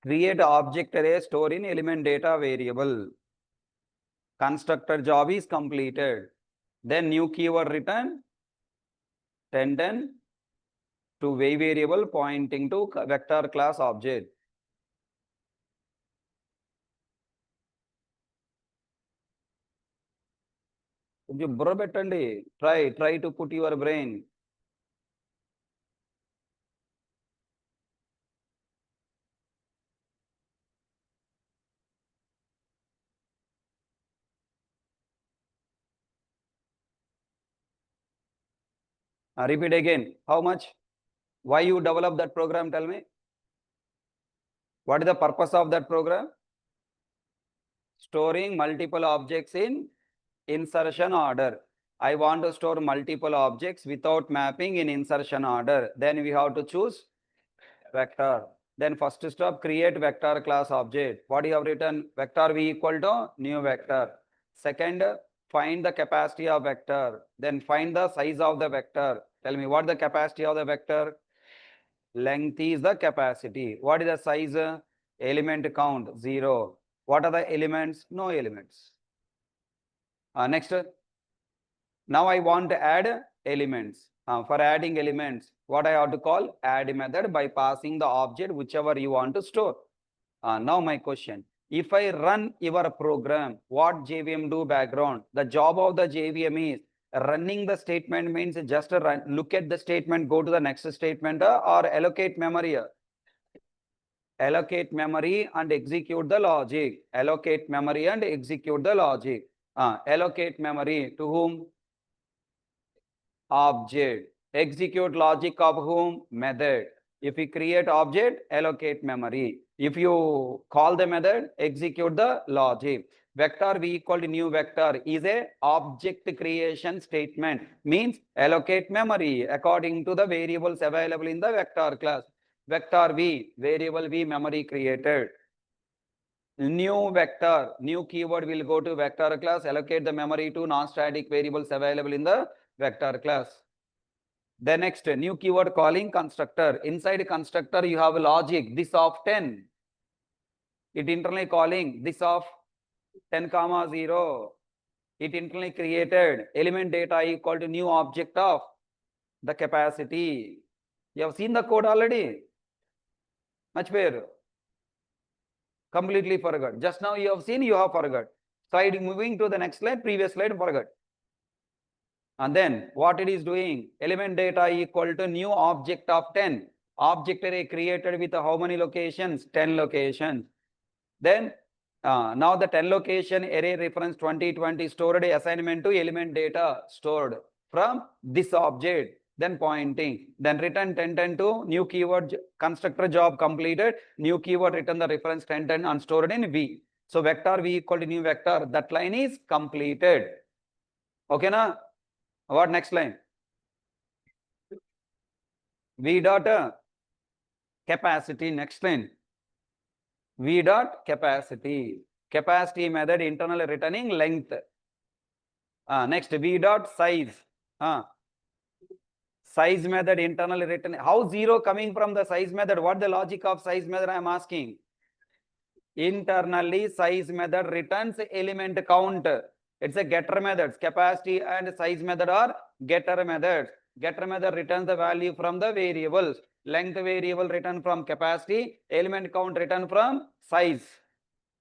A: Create object array, store in element data variable. Constructor job is completed. Then new keyword return 10 to variable pointing to vector class object. బుర్ర పెట్టండి. Try to put your brain. Repeat again. How much? Why you develop that program? Tell me. What is the purpose of that program? Storing multiple objects in insertion order. I want to store multiple objects without mapping in insertion order. Then we have to choose vector. Then first step, create vector class object. What you have written? Vector v equal to new vector. Second, find the capacity of vector. Then find the size of the vector. Tell me what the capacity of the vector? Length is the capacity. What is the size? Element count 0. What are the elements? No elements. Next, now I want to add elements. For adding elements, what I have to call? Add method by passing the object whichever you want to store. Now my question, if I run your program, what JVM do background? The job of the JVM is running the statement means just run, look at the statement, go to the next statement or allocate memory. Allocate memory and execute the logic. Allocate memory and execute the logic. Allocate memory to whom? Object. Execute logic of whom? Method. If you create object, allocate memory. If you call the method, execute the logic. Vector v equal to new vector is a object creation statement. Means allocate memory according to the variables available in the vector class. Vector v, variable v memory created. New vector, new keyword will go to vector class, allocate the memory to non-static variables available in the vector class. The next, new keyword calling constructor. Inside constructor, you have logic, this of 10. It internally calling this of 10, 0. It internally created element data equal to new object of the capacity. You have seen the code already. Much better. Completely forgot. Just now you have seen, you have forgot. Slide moving to the next slide, previous slide, forgot. And then what it is doing? Element data equal to new object of 10. Object array created with how many locations? 10 locations. Then now the 10 location array reference 2020 stored assignment to element data stored from this object. Then pointing, then return 10 to new keyword constructor job completed, new keyword return the reference 10 and stored in V. So vector V equal to new vector, that line is completed. Okay, na? What next line? V dot capacity, next line. V dot capacity. Capacity method internal returning length. Next V dot size. Size method internally written. How 0 coming from the size method? What the logic of size method I am asking? Internally size method returns element count. It's a getter methods. Capacity and size method are getter methods. Getter method returns the value from the variables. Length variable return from capacity. Element count return from size.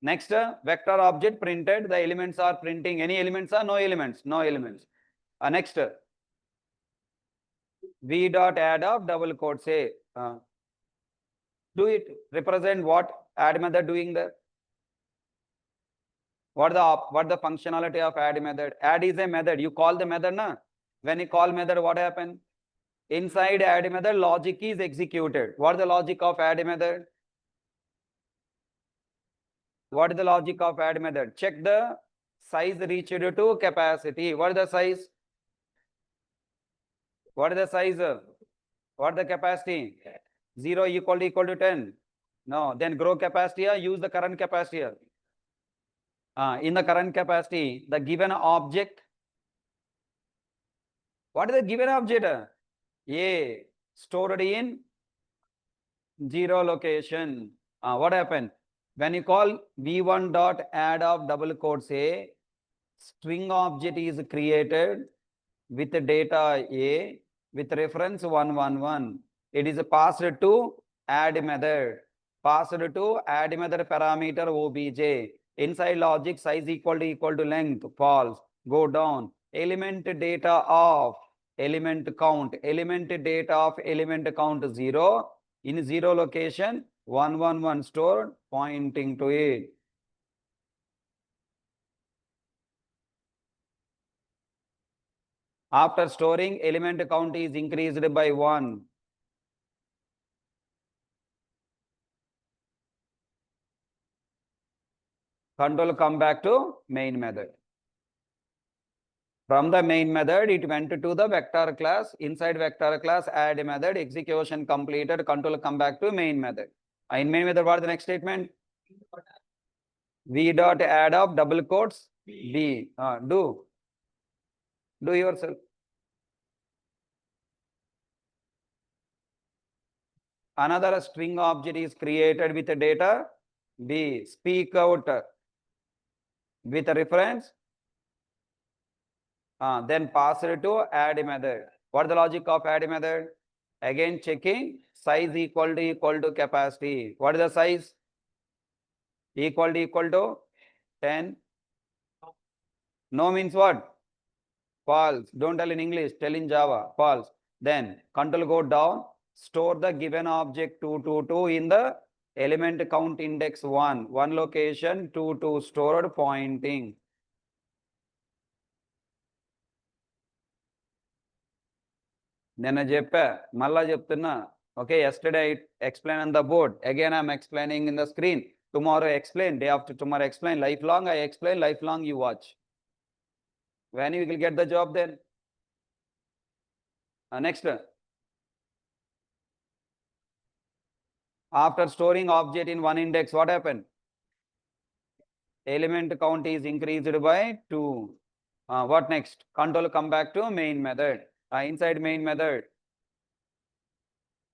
A: Next, vector object printed. The elements are printing. Any elements are no elements? No elements. Next, V dot add of double quote say do it represent what add method doing there. What the functionality of add method? Add is a method. You call the method, na? When you call method, what happen? Inside add method, logic is executed. What is the logic of add method? What is the logic of add method? Check the size reached to capacity. What is the size? What is the size? What the capacity? 0 equal to 10. No, then grow capacity or use the current capacity. In the current capacity, the given object. What is the given object? A stored in 0 location. What happened? When you call v1 dot add of double quotes A, string object is created with data A with reference 111. It is passed to add method. Passed to add method parameter obj. Inside logic size equal to length. False. Go down. Element data of element count. Element data of element count 0. In 0 location 111 stored pointing to it. After storing, element count is increased by 1. Control come back to main method. From the main method, it went to the vector class. Inside vector class, add method, execution completed, control come back to main method. In main method, what is the next statement? V dot add of double quotes B. Do yourself. Another string object is created with the data B. Speak out with a reference. Then pass it to add method. What is the logic of add method? Again checking size equal to capacity. What is the size? Equal to 10. No means what? False. Don't tell in English, tell in Java. False. Then control go down, store the given object 222 in the element count index 1. One location 22 stored pointing. Nena చెప్పా మళ్ళా చెప్తున్నా. Okay, yesterday I explained on the board. Again I'm explaining in the screen. Tomorrow explain, day after tomorrow explain. Lifelong I explain, lifelong you watch. When you will get the job then? Next. After storing object in one index, what happened? Element count is increased by 2. What next? Control come back to main method. Inside main method,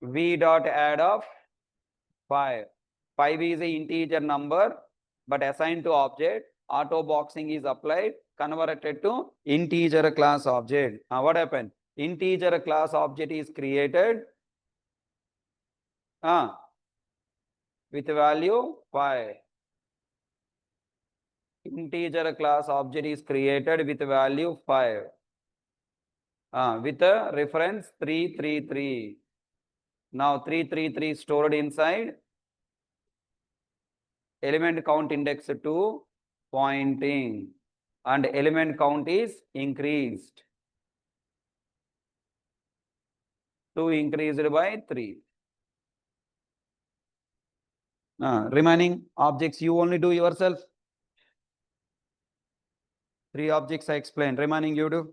A: v dot add of 5. 5 is a integer number, but assigned to object. Auto boxing is applied, converted to integer class object. What happened? Integer class object is created with value 5. Integer class object is created with value 5. With a reference 333. Now 333 stored inside element count index 2 pointing, and element count is increased. 2 increased by 3. Remaining objects you only do yourself. 3 objects I explained. Remaining you do.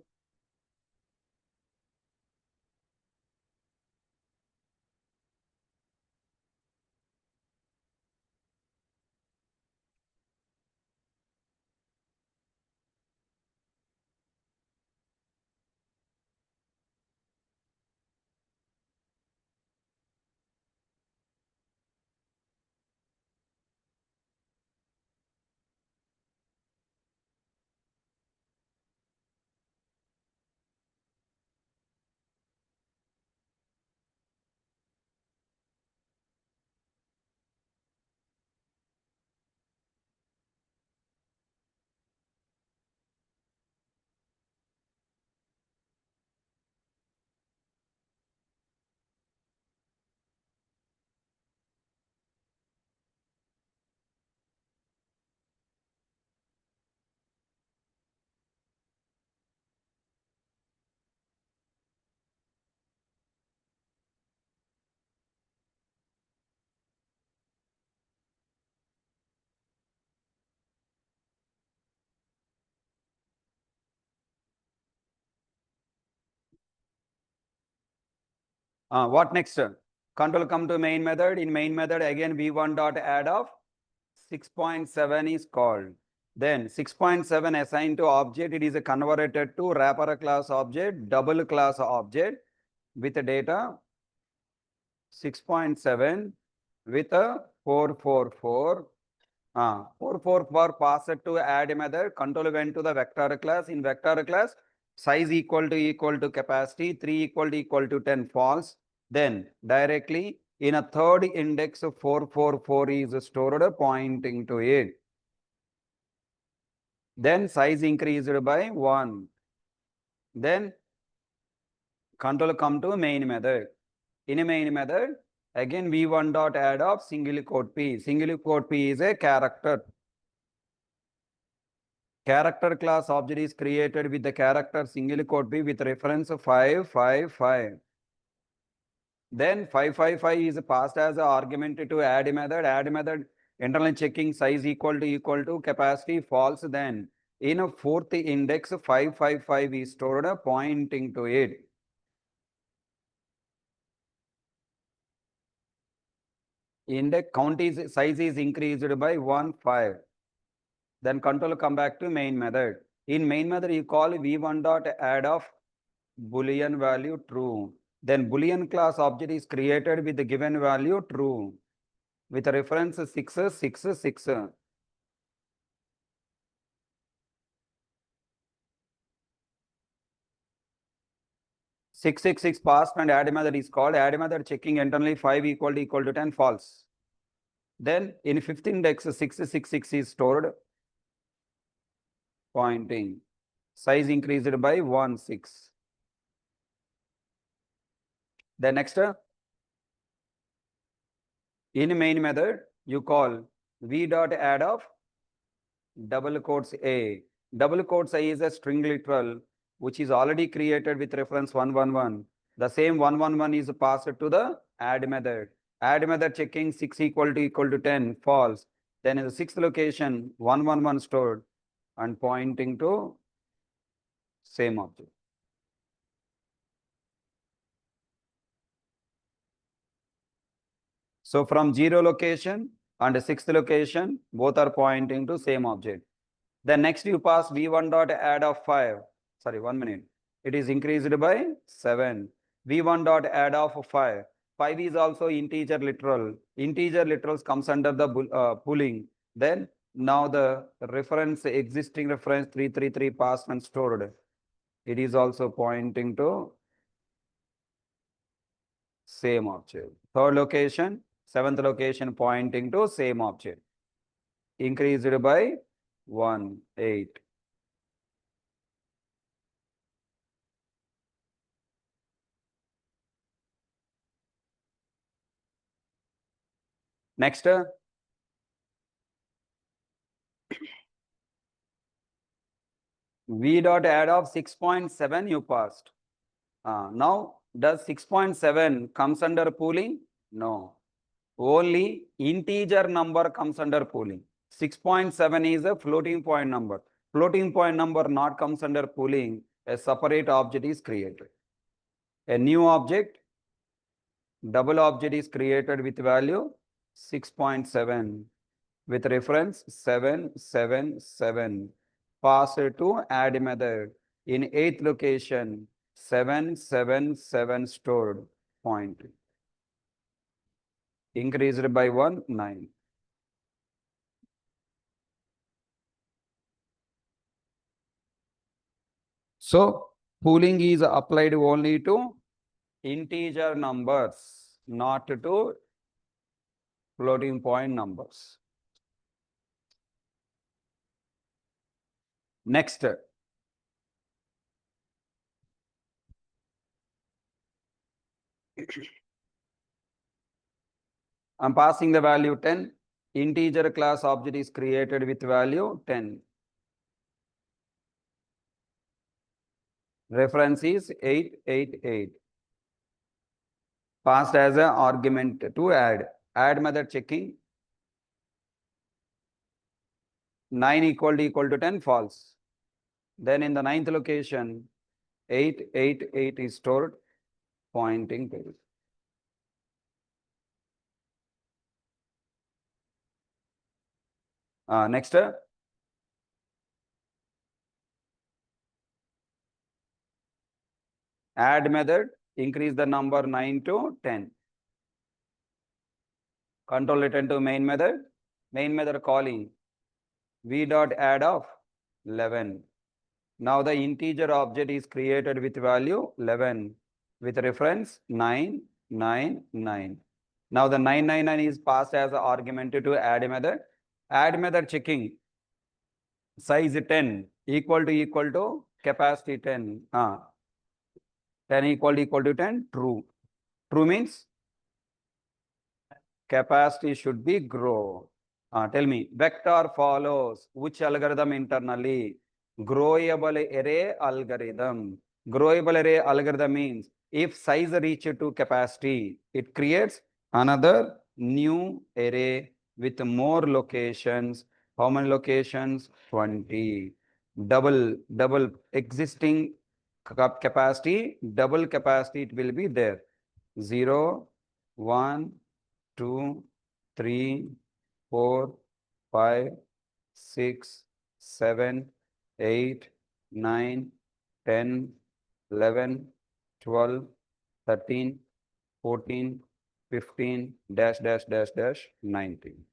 A: What next? Control come to main method. In main method, again v1 dot add of 6.7 is called. Then 6.7 assigned to object, it is converted to wrapper class object, double class object with data 6.7 with a 444. 444 passed to add method. Control went to the vector class. In vector class, size equal to capacity, 3 equal to 10 false. Then directly in a third index 444 is stored pointing to it. Then size increased by 1. Then control come to main method. In a main method, again v1 dot add of single quote p. Single quote p is a character. Character class object is created with the character single quote p with reference 555. Then 555 is passed as an argument to add method. Add method internal checking size equal to capacity false. Then in a fourth index 555 is stored pointing to it. Index count is size is increased by 1.5. Then control come back to main method. In main method you call v1 dot add of Boolean value true. Then Boolean class object is created with the given value true with a reference 666. 666 passed and add method is called. Add method checking internally 5 equal to 10 false. Then in fifth index 666 is stored pointing. Size increased by 1.6. Then next in main method you call v dot add of double quotes a. Double quotes a is a string literal which is already created with reference 111. The same 111 is passed to the add method. Add method checking 6 equal to 10 false. Then in the sixth location 111 stored and pointing to same object. So from 0 location and 6th location, both are pointing to same object. Then next you pass v1 dot add of 5. Sorry, 1 minute. It is increased by 7. v1 dot add of 5. 5 is also integer literal. Integer literals comes under the pooling. Then now the reference, existing reference 333 passed and stored. It is also pointing to same object. Third location, seventh location pointing to same object. Increased by 1, 8. Next, v dot add of 6.7 you passed. Now, does 6.7 comes under pooling? No. Only integer number comes under pooling. 6.7 is a floating point number. Floating point number not comes under pooling. A separate object is created. A new object, double object is created with value 6.7 with reference 777. Pass to add method. In 8th location 777 stored point. Increased by 1, 9. So pooling is applied only to integer numbers, not to floating point numbers. Next, I'm passing the value 10. Integer class object is created with value 10. Reference is 888. Passed as an argument to add. Add method checking 9 equal to 10 false. Then in the 9th location 888 is stored pointing to it. Next, add method, increase the number 9 to 10. Control return to main method calling v dot add of 11. Now the integer object is created with value 11 with reference 999. Now the 999 is passed as an argument to add method. Add method checking size 10 equal to capacity 10. 10 equal to 10, true. True means capacity should be grow. Tell me, vector follows which algorithm internally? Growable array algorithm. Growable array algorithm means if size reach to capacity, it creates another new array with more locations. How many locations? 20. Double existing capacity, double capacity it will be there. 0, 1, 2, 3, 4, 5, 6, 7, 8, 9, 10, 11, 12, 13, 14, 15, dash, dash, dash, dash, 19.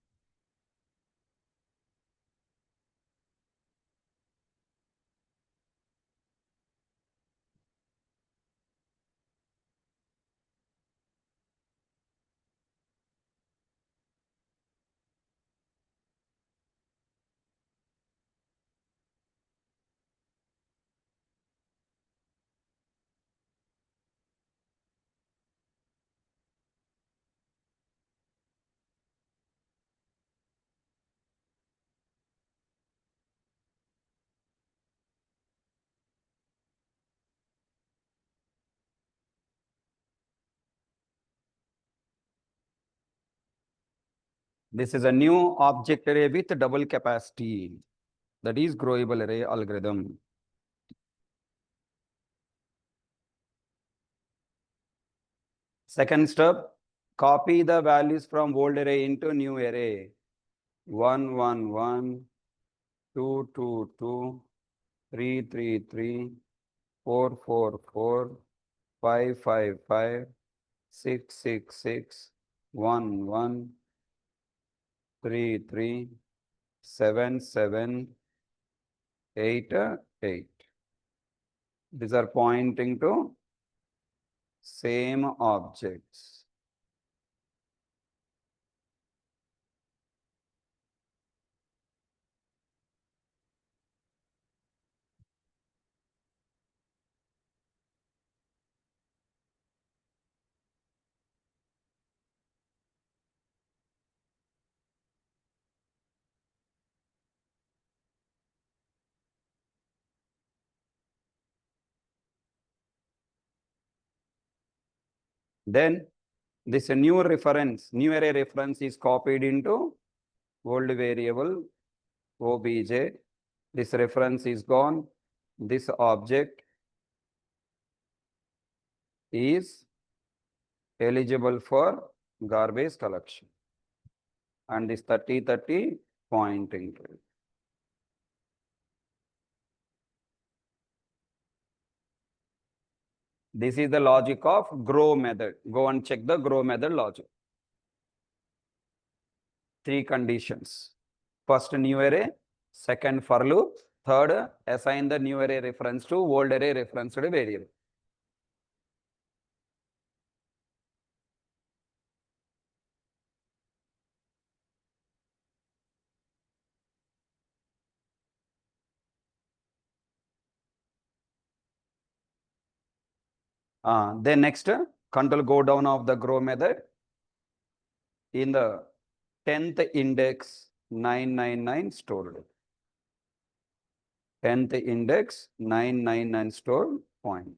A: This is a new object array with double capacity. That is growable array algorithm. Second step, copy the values from old array into new array. 1, 1, 1, 2, 2, 2, 3, 3, 3, 4, 4, 4, 5, 5, 5, 6, 6, 6, 1, 1, 3, 3, 7, 7, 8, 8. These are pointing to same objects. Then this new array reference is copied into old variable obj. This reference is gone. This object is eligible for garbage collection. And this 30, 30 pointing to it. This is the logic of grow method. Go and check the grow method logic. 3 conditions. First, new array. Second, for loop. Third, assign the new array reference to old array referenced variable. Then next, control go down of the grow method. In the 10th index, 999 stored. 10th index, 999 stored point.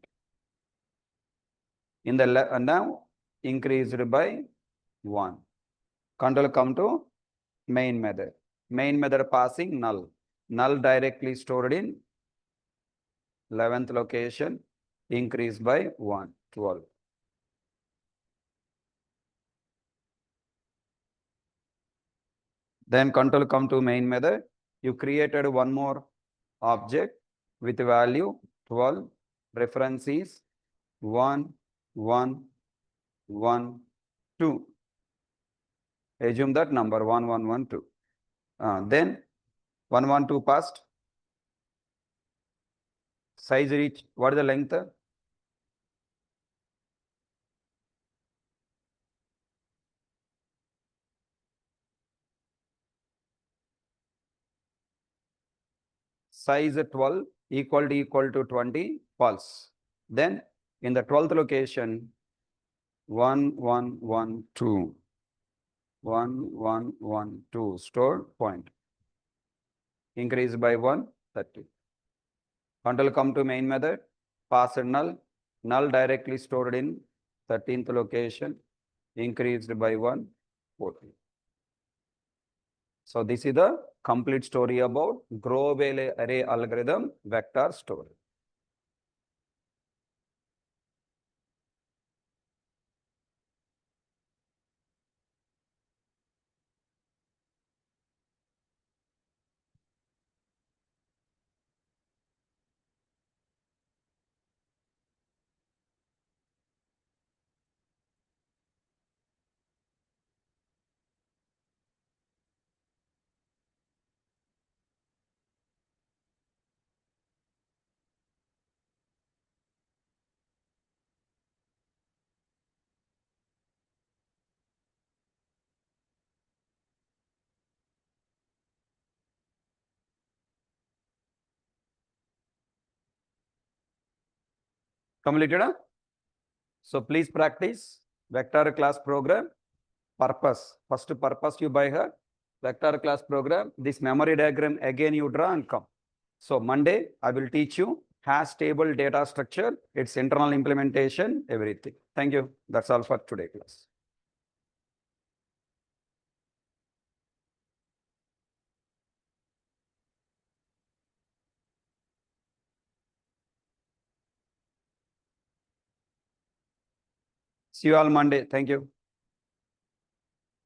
A: In the now increased by 1. Control come to main method. Main method passing null. Null directly stored in 11th location, increased by 1, 12. Then control come to main method. You created one more object with value 12. Reference is 1, 1, 1, 2. Assume that number 1, 1, 1, 2. Then 1, 1, 2 passed. Size reach. What is the length? Size 12 equal to 20 pulse. Then in the 12th location 1, 1, 1, 2. 1, 1, 1, 2 stored point. Increase by 1, 30. Control come to main method. Pass null. Null directly stored in 13th location. Increased by 1, 14. So this is the complete story about global array algorithm vector story. Completed? Huh? So please practice vector class program. Purpose. First purpose you by her. Vector class program. This memory diagram again you draw and come. So Monday I will teach you hash table data structure, its internal implementation, everything. Thank you. That's all for today class. See you all Monday. Thank you.